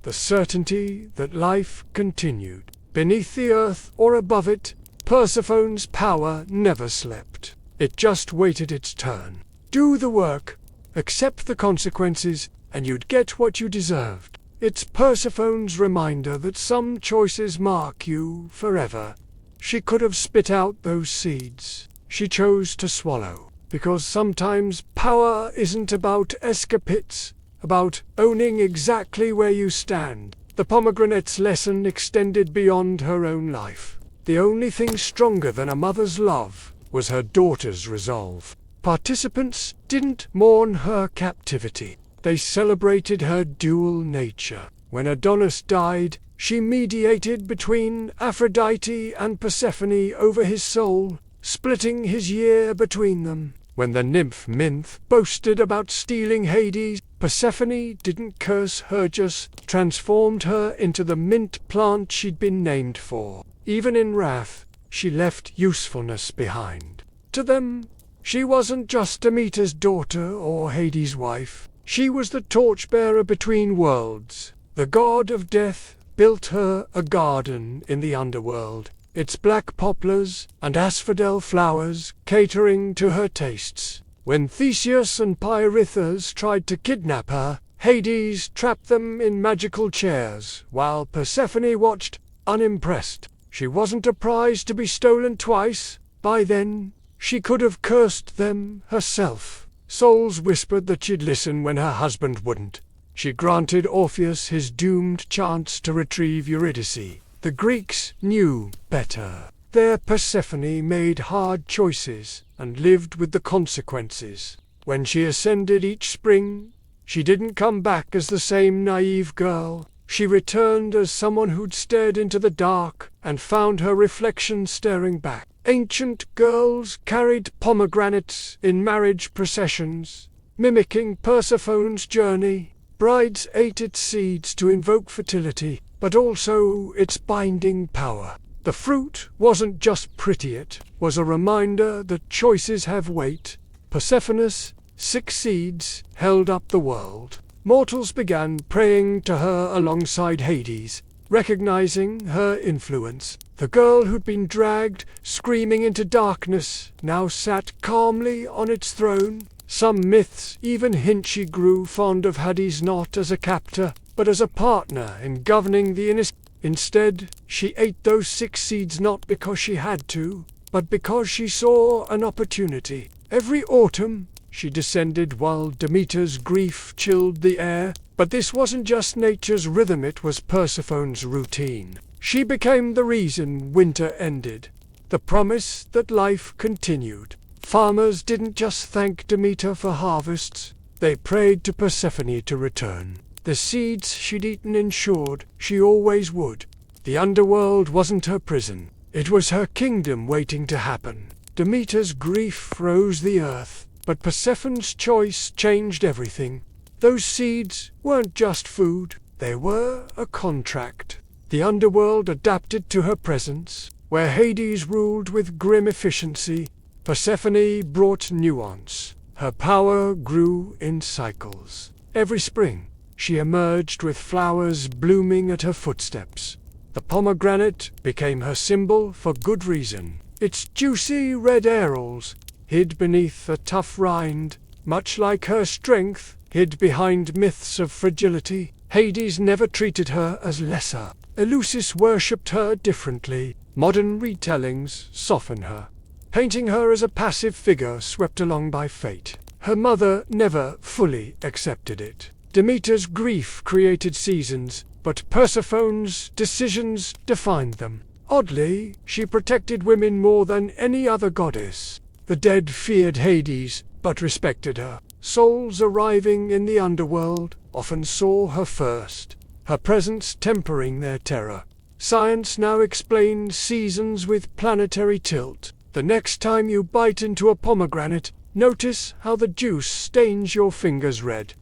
the certainty that life continued. Beneath the earth or above it, Persephone's power never slept. It just waited its turn. Do the work, accept the consequences, and you'd get what you deserved. It's Persephone's reminder that some choices mark you forever. She could have spit out those seeds. She chose to swallow, because sometimes power isn't about escapism, about owning exactly where you stand. The pomegranate's lesson extended beyond her own life. The only thing stronger than a mother's love was her daughter's resolve. Participants didn't mourn her captivity. They celebrated her dual nature. When Adonis died, she mediated between Aphrodite and Persephone over his soul, splitting his year between them. When the nymph Minth boasted about stealing Hades, Persephone didn't curse her, just transformed her into the mint plant she'd been named for. Even in wrath, she left usefulness behind. To them, she wasn't just Demeter's daughter or Hades' wife. She was the torchbearer between worlds. The god of death built her a garden in the underworld, its black poplars and asphodel flowers catering to her tastes. When Theseus and Pirithous tried to kidnap her, Hades trapped them in magical chairs, while Persephone watched, unimpressed. She wasn't a prize to be stolen twice. By then, she could have cursed them herself. Souls whispered that she'd listen when her husband wouldn't. She granted Orpheus his doomed chance to retrieve Eurydice. The Greeks knew better. Their Persephone made hard choices and lived with the consequences. When she ascended each spring, she didn't come back as the same naive girl. She returned as someone who'd stared into the dark and found her reflection staring back. Ancient girls carried pomegranates in marriage processions, mimicking Persephone's journey. Brides ate its seeds to invoke fertility, but also its binding power. The fruit wasn't just pretty, it was a reminder that choices have weight. Persephone's 6 seeds held up the world. Mortals began praying to her alongside Hades, recognizing her influence. The girl who'd been dragged, screaming into darkness, now sat calmly on its throne. Some myths even hint she grew fond of Hades not as a captor, but as a partner in governing the innocent. Instead, she ate those 6 seeds not because she had to, but because she saw an opportunity. Every autumn, she descended while Demeter's grief chilled the air, but this wasn't just nature's rhythm, it was Persephone's routine. She became the reason winter ended, the promise that life continued. Farmers didn't just thank Demeter for harvests, they prayed to Persephone to return. The seeds she'd eaten ensured she always would. The underworld wasn't her prison, it was her kingdom waiting to happen. Demeter's grief froze the earth, but Persephone's choice changed everything. Those seeds weren't just food, they were a contract. The underworld adapted to her presence. Where Hades ruled with grim efficiency, Persephone brought nuance. Her power grew in cycles. Every spring, she emerged with flowers blooming at her footsteps. The pomegranate became her symbol for good reason. Its juicy red arils hid beneath a tough rind, much like her strength hid behind myths of fragility. Hades never treated her as lesser. Eleusis worshipped her differently. Modern retellings soften her, painting her as a passive figure swept along by fate. Her mother never fully accepted it. Demeter's grief created seasons, but Persephone's decisions defined them. Oddly, she protected women more than any other goddess. The dead feared Hades, but respected her. Souls arriving in the underworld often saw her first, her presence tempering their terror. Science now explains seasons with planetary tilt. The next time you bite into a pomegranate, notice how the juice stains your fingers red.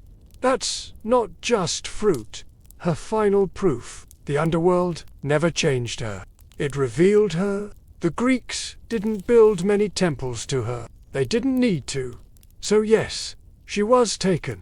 That's not just fruit. Her final proof. The underworld never changed her. It revealed her. The Greeks didn't build many temples to her. They didn't need to. So yes, she was taken.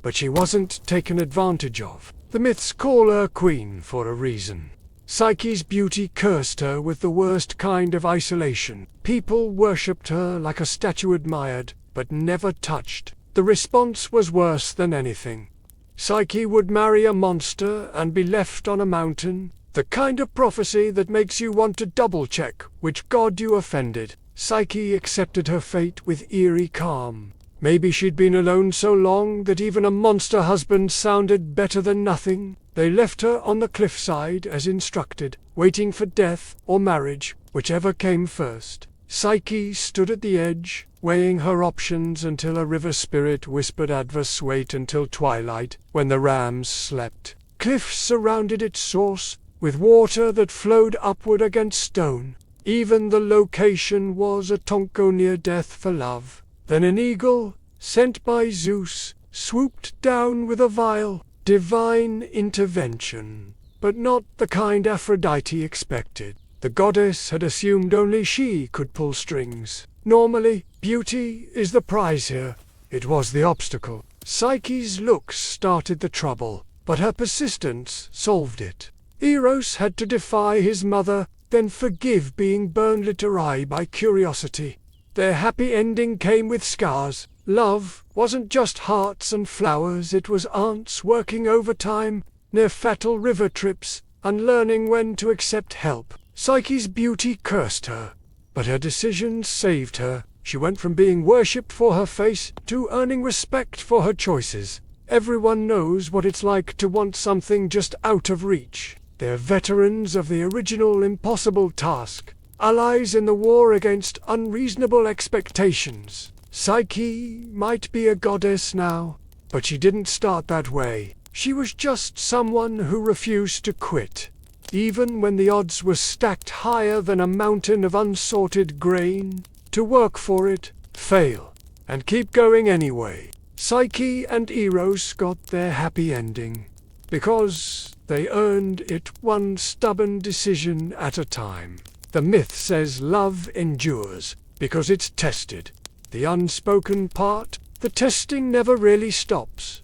But she wasn't taken advantage of. The myths call her queen for a reason. Psyche's beauty cursed her with the worst kind of isolation. People worshipped her like a statue admired, but never touched. The response was worse than anything. Psyche would marry a monster and be left on a mountain. The kind of prophecy that makes you want to double-check which god you offended. Psyche accepted her fate with eerie calm. Maybe she'd been alone so long that even a monster husband sounded better than nothing. They left her on the cliffside as instructed, waiting for death or marriage, whichever came first. Psyche stood at the edge, weighing her options until a river spirit whispered adverse wait until twilight, when the rams slept. Cliffs surrounded its source, with water that flowed upward against stone. Even the location was a tonko near death for love. Then an eagle, sent by Zeus, swooped down with a vial. Divine intervention, but not the kind Aphrodite expected. The goddess had assumed only she could pull strings. Normally, beauty is the prize here. It was the obstacle. Psyche's looks started the trouble, but her persistence solved it. Eros had to defy his mother, then forgive being burned literally by curiosity. Their happy ending came with scars. Love wasn't just hearts and flowers, it was aunts working overtime, near fatal river trips, unlearning when to accept help. Psyche's beauty cursed her, but her decisions saved her. She went from being worshipped for her face to earning respect for her choices. Everyone knows what it's like to want something just out of reach. They're veterans of the original impossible task, allies in the war against unreasonable expectations. Psyche might be a goddess now, but she didn't start that way. She was just someone who refused to quit, even when the odds were stacked higher than a mountain of unsorted grain, to work for it, fail, and keep going anyway. Psyche and Eros got their happy ending, because they earned it one stubborn decision at a time. The myth says love endures, because it's tested. The unspoken part, the testing never really stops.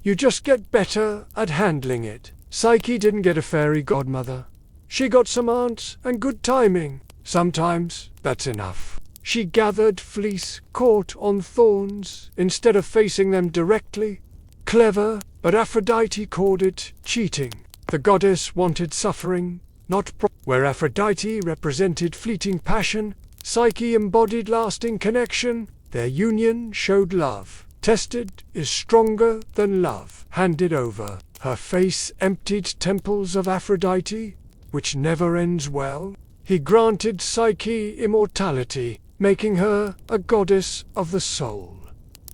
You just get better at handling it. Psyche didn't get a fairy godmother. She got some aunts and good timing. Sometimes that's enough. She gathered fleece caught on thorns instead of facing them directly. Clever, but Aphrodite called it cheating. The goddess wanted suffering, not where Aphrodite represented fleeting passion, Psyche embodied lasting connection. Their union showed love. Tested is stronger than love. Handed over. Her face emptied temples of Aphrodite, which never ends well. He granted Psyche immortality, making her a goddess of the soul.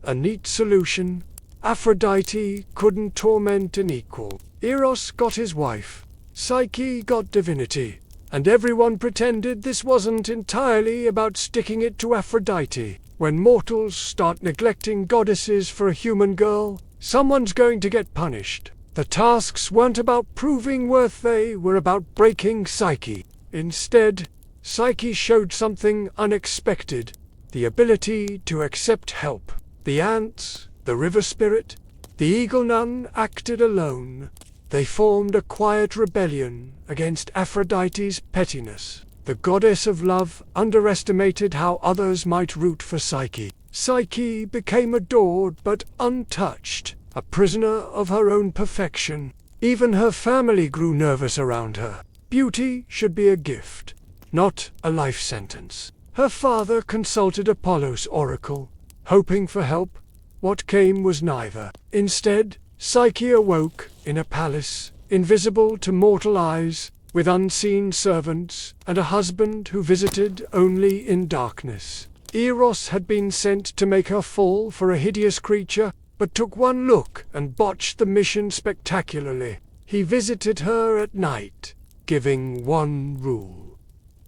A neat solution. Aphrodite couldn't torment an equal. Eros got his wife. Psyche got divinity. And everyone pretended this wasn't entirely about sticking it to Aphrodite. When mortals start neglecting goddesses for a human girl, someone's going to get punished. The tasks weren't about proving worth, they were about breaking Psyche. Instead, Psyche showed something unexpected, the ability to accept help. The ants, the river spirit, the eagle nun acted alone. They formed a quiet rebellion against Aphrodite's pettiness. The goddess of love underestimated how others might root for Psyche. Psyche became adored but untouched, a prisoner of her own perfection. Even her family grew nervous around her. Beauty should be a gift, not a life sentence. Her father consulted Apollo's oracle, hoping for help. What came was neither. Instead, Psyche awoke in a palace, invisible to mortal eyes, with unseen servants, and a husband who visited only in darkness. Eros had been sent to make her fall for a hideous creature, but took one look and botched the mission spectacularly. He visited her at night, giving one rule.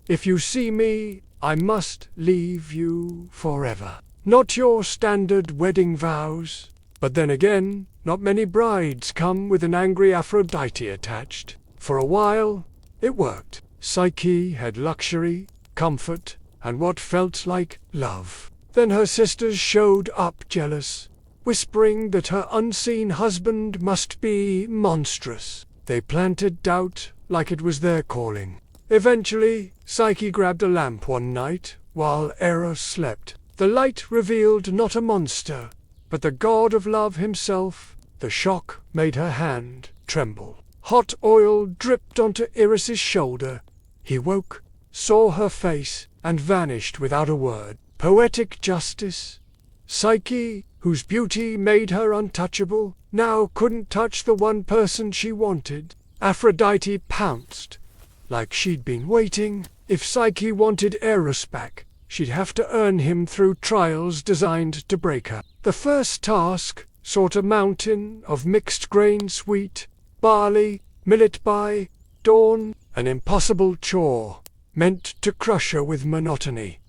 If you see me, I must leave you forever. Not your standard wedding vows. But then again, not many brides come with an angry Aphrodite attached. For a while, it worked. Psyche had luxury, comfort, and what felt like love. Then her sisters showed up jealous, whispering that her unseen husband must be monstrous. They planted doubt like it was their calling. Eventually, Psyche grabbed a lamp one night while Eros slept. The light revealed not a monster, but the god of love himself. The shock made her hand tremble. Hot oil dripped onto Eros's shoulder. He woke, saw her face, and vanished without a word. Poetic justice. Psyche, whose beauty made her untouchable, now couldn't touch the one person she wanted. Aphrodite pounced, like she'd been waiting. If Psyche wanted Eros back, she'd have to earn him through trials designed to break her. The first task sought a mountain of mixed grain wheat, barley, millet by dawn, an impossible chore, meant to crush her with monotony.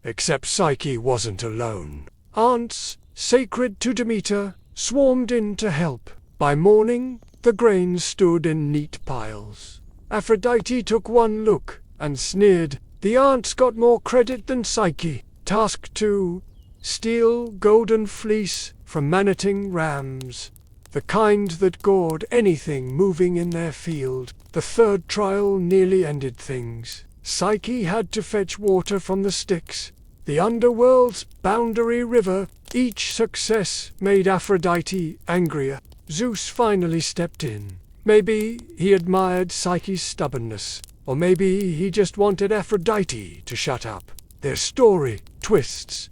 Except Psyche wasn't alone. Ants, sacred to Demeter, swarmed in to help. By morning, the grain stood in neat piles. Aphrodite took one look and sneered. The ants got more credit than Psyche. Task 2. Steal golden fleece from manating rams, the kind that gored anything moving in their field. The third trial nearly ended things. Psyche had to fetch water from the Styx, the underworld's boundary river. Each success made Aphrodite angrier. Zeus finally stepped in. Maybe he admired Psyche's stubbornness, or maybe he just wanted Aphrodite to shut up. Their story, twists,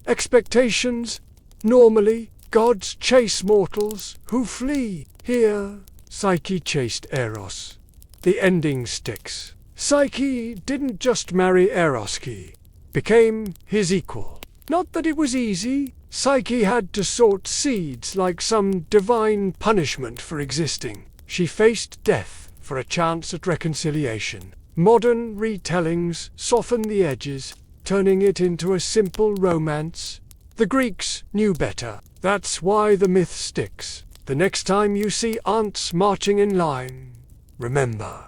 expectations. Normally, gods chase mortals who flee. Here, Psyche chased Eros. The ending sticks. Psyche didn't just marry Eros, he became his equal. Not that it was easy. Psyche had to sort seeds like some divine punishment for existing. She faced death for a chance at reconciliation. Modern retellings soften the edges, turning it into a simple romance. The Greeks knew better. That's why the myth sticks. The next time you see ants marching in line, remember,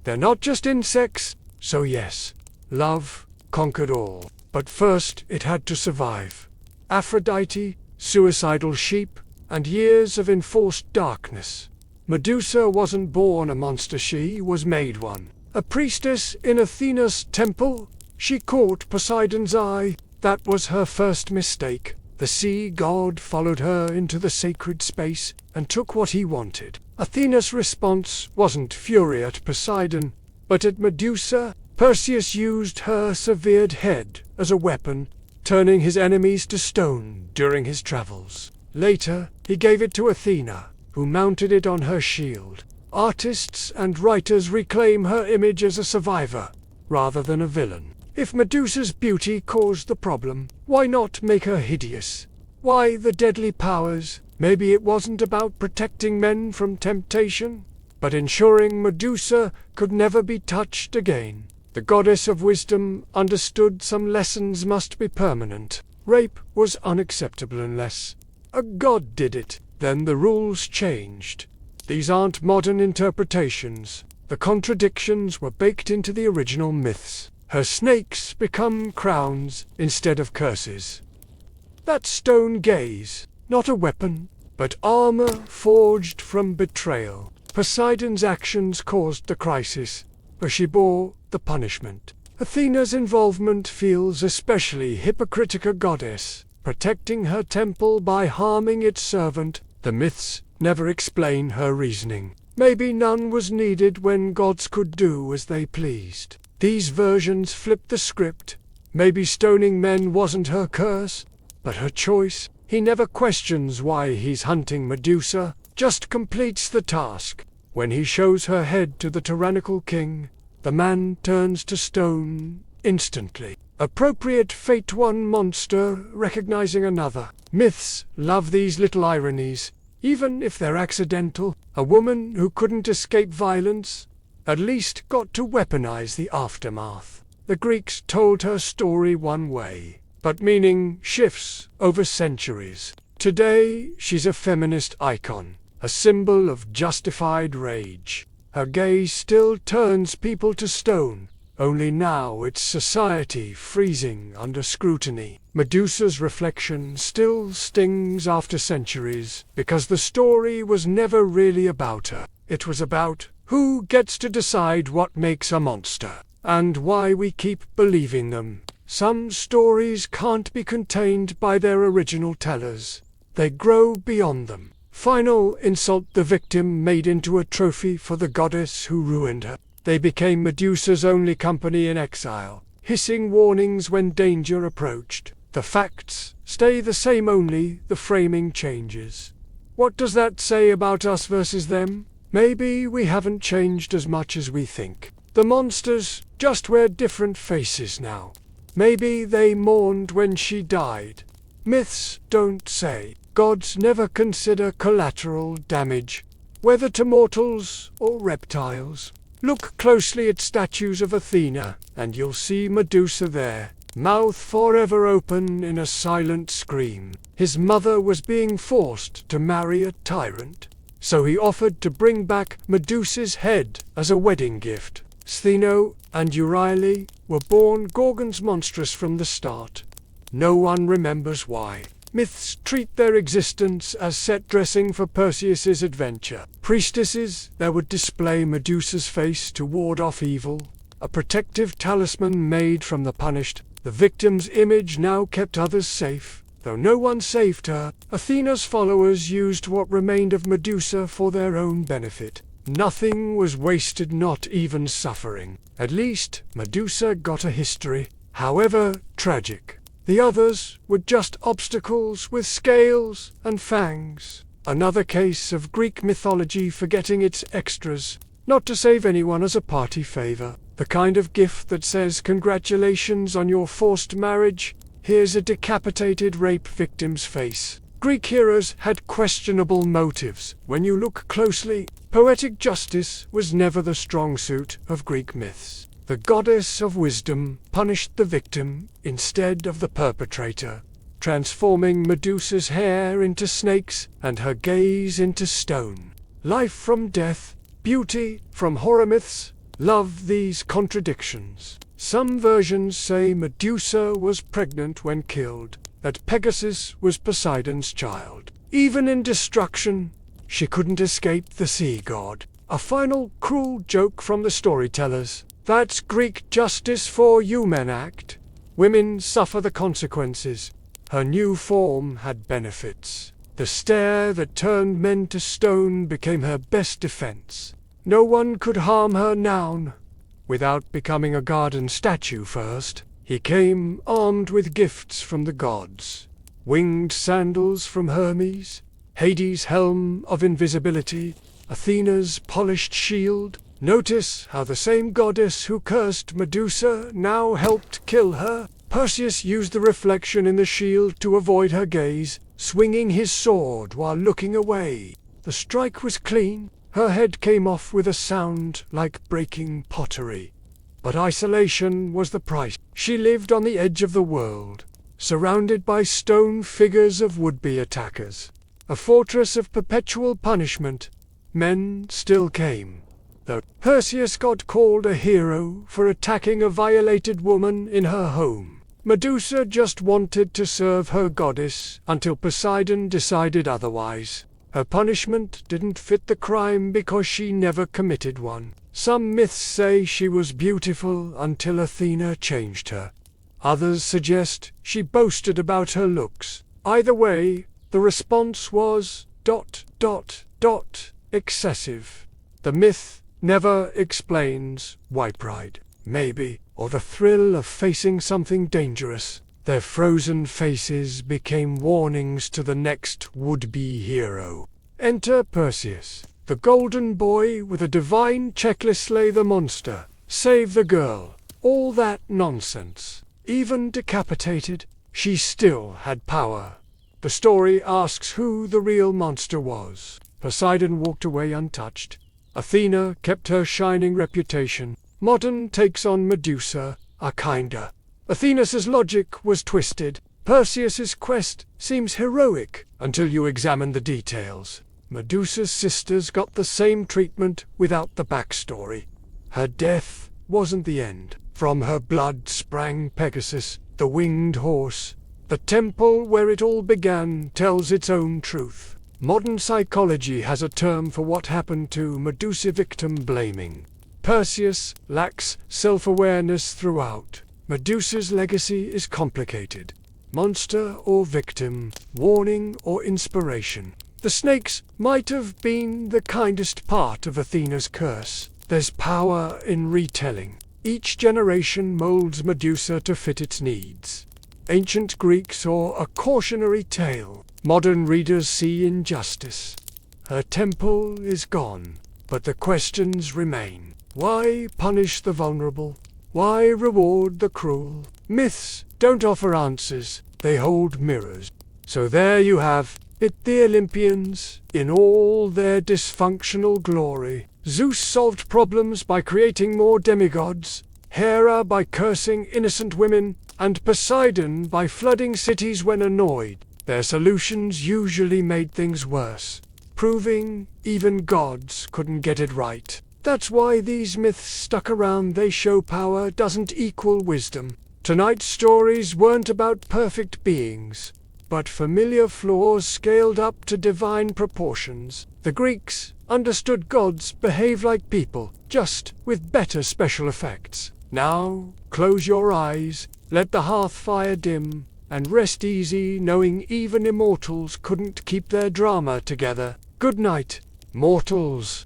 they're not just insects. So yes, love conquered all. But first it had to survive. Aphrodite, suicidal sheep, and years of enforced darkness. Medusa wasn't born a monster, she was made one. A priestess in Athena's temple, she caught Poseidon's eye. That was her first mistake. The sea god followed her into the sacred space and took what he wanted. Athena's response wasn't fury at Poseidon, but at Medusa. Perseus used her severed head as a weapon, turning his enemies to stone during his travels. Later, he gave it to Athena, who mounted it on her shield. Artists and writers reclaim her image as a survivor, rather than a villain. If Medusa's beauty caused the problem, why not make her hideous? Why the deadly powers? Maybe it wasn't about protecting men from temptation, but ensuring Medusa could never be touched again. The goddess of wisdom understood some lessons must be permanent. Rape was unacceptable unless a god did it. Then the rules changed. These aren't modern interpretations. The contradictions were baked into the original myths. Her snakes become crowns instead of curses. That stone gaze, not a weapon, but armor forged from betrayal. Poseidon's actions caused the crisis, but she bore the punishment. Athena's involvement feels especially hypocritical, goddess, protecting her temple by harming its servant. The myths never explain her reasoning. Maybe none was needed when gods could do as they pleased. These versions flip the script. Maybe stoning men wasn't her curse, but her choice. He never questions why he's hunting Medusa, just completes the task. When he shows her head to the tyrannical king, the man turns to stone instantly. Appropriate fate, one monster recognizing another. Myths love these little ironies, even if they're accidental. A woman who couldn't escape violence at least got to weaponize the aftermath. The Greeks told her story one way, but meaning shifts over centuries. Today, she's a feminist icon, a symbol of justified rage. Her gaze still turns people to stone, only now it's society freezing under scrutiny. Medusa's reflection still stings after centuries, because the story was never really about her. It was about who gets to decide what makes a monster, and why we keep believing them. Some stories can't be contained by their original tellers. They grow beyond them. Final insult: the victim made into a trophy for the goddess who ruined her. They became Medusa's only company in exile, hissing warnings when danger approached. The facts stay the same, only the framing changes. What does that say about us versus them? Maybe we haven't changed as much as we think. The monsters just wear different faces now. Maybe they mourned when she died. Myths don't say. Gods never consider collateral damage, whether to mortals or reptiles. Look closely at statues of Athena, and you'll see Medusa there, mouth forever open in a silent scream. His mother was being forced to marry a tyrant, so he offered to bring back Medusa's head as a wedding gift. Stheno and Euryale were born Gorgons, monstrous from the start. No one remembers why. Myths treat their existence as set dressing for Perseus's adventure. Priestesses that would display Medusa's face to ward off evil, a protective talisman made from the punished. The victim's image now kept others safe, though no one saved her. Athena's followers used what remained of Medusa for their own benefit. Nothing was wasted, not even suffering. At least Medusa got a history, however tragic. The others were just obstacles with scales and fangs. Another case of Greek mythology forgetting its extras, not to save anyone as a party favor. The kind of gift that says congratulations on your forced marriage. here's a decapitated rape victim's face. Greek heroes had questionable motives. When you look closely, poetic justice was never the strong suit of Greek myths. The goddess of wisdom punished the victim instead of the perpetrator, transforming Medusa's hair into snakes and her gaze into stone. Life from death, beauty from horror myths, love these contradictions. Some versions say Medusa was pregnant when killed, that Pegasus was Poseidon's child. Even in destruction, she couldn't escape the sea god. A final cruel joke from the storytellers. That's Greek justice for you, men act. Women suffer the consequences. Her new form had benefits. The stare that turned men to stone became her best defense. No one could harm her now, without becoming a garden statue first. He came armed with gifts from the gods. Winged sandals from Hermes, Hades' helm of invisibility, Athena's polished shield. Notice how the same goddess who cursed Medusa now helped kill her. Perseus used the reflection in the shield to avoid her gaze, swinging his sword while looking away. The strike was clean. Her head came off with a sound like breaking pottery. But isolation was the price. She lived on the edge of the world, surrounded by stone figures of would-be attackers. A fortress of perpetual punishment. Men still came, though Perseus got called a hero for attacking a violated woman in her home. Medusa just wanted to serve her goddess until Poseidon decided otherwise. Her punishment didn't fit the crime because she never committed one. Some myths say she was beautiful until Athena changed her. Others suggest she boasted about her looks. Either way, the response was ... excessive. The myth never explains why pride, maybe, or the thrill of facing something dangerous. Their frozen faces became warnings to the next would-be hero. Enter Perseus, the golden boy with a divine checklist: slay the monster, save the girl. All that nonsense. Even decapitated, she still had power. The story asks who the real monster was. Poseidon walked away untouched. Athena kept her shining reputation. Modern takes on Medusa are kinder. Athena's logic was twisted. Perseus's quest seems heroic until you examine the details. Medusa's sisters got the same treatment without the backstory. Her death wasn't the end. From her blood sprang Pegasus, the winged horse. The temple where it all began tells its own truth. Modern psychology has a term for what happened to Medusa: victim blaming. Perseus lacks self-awareness throughout. Medusa's legacy is complicated. Monster or victim, warning or inspiration. The snakes might have been the kindest part of Athena's curse. There's power in retelling. Each generation molds Medusa to fit its needs. Ancient Greeks saw a cautionary tale. Modern readers see injustice. Her temple is gone, but the questions remain. Why punish the vulnerable? Why reward the cruel? Myths don't offer answers, they hold mirrors. So there you have it, the Olympians, in all their dysfunctional glory. Zeus solved problems by creating more demigods, Hera by cursing innocent women, and Poseidon by flooding cities when annoyed. Their solutions usually made things worse, proving even gods couldn't get it right. That's why these myths stuck around. They show power doesn't equal wisdom. Tonight's stories weren't about perfect beings, but familiar flaws scaled up to divine proportions. The Greeks understood gods behave like people, just with better special effects. Now, close your eyes, let the hearth fire dim, and rest easy knowing even immortals couldn't keep their drama together. Good night, mortals.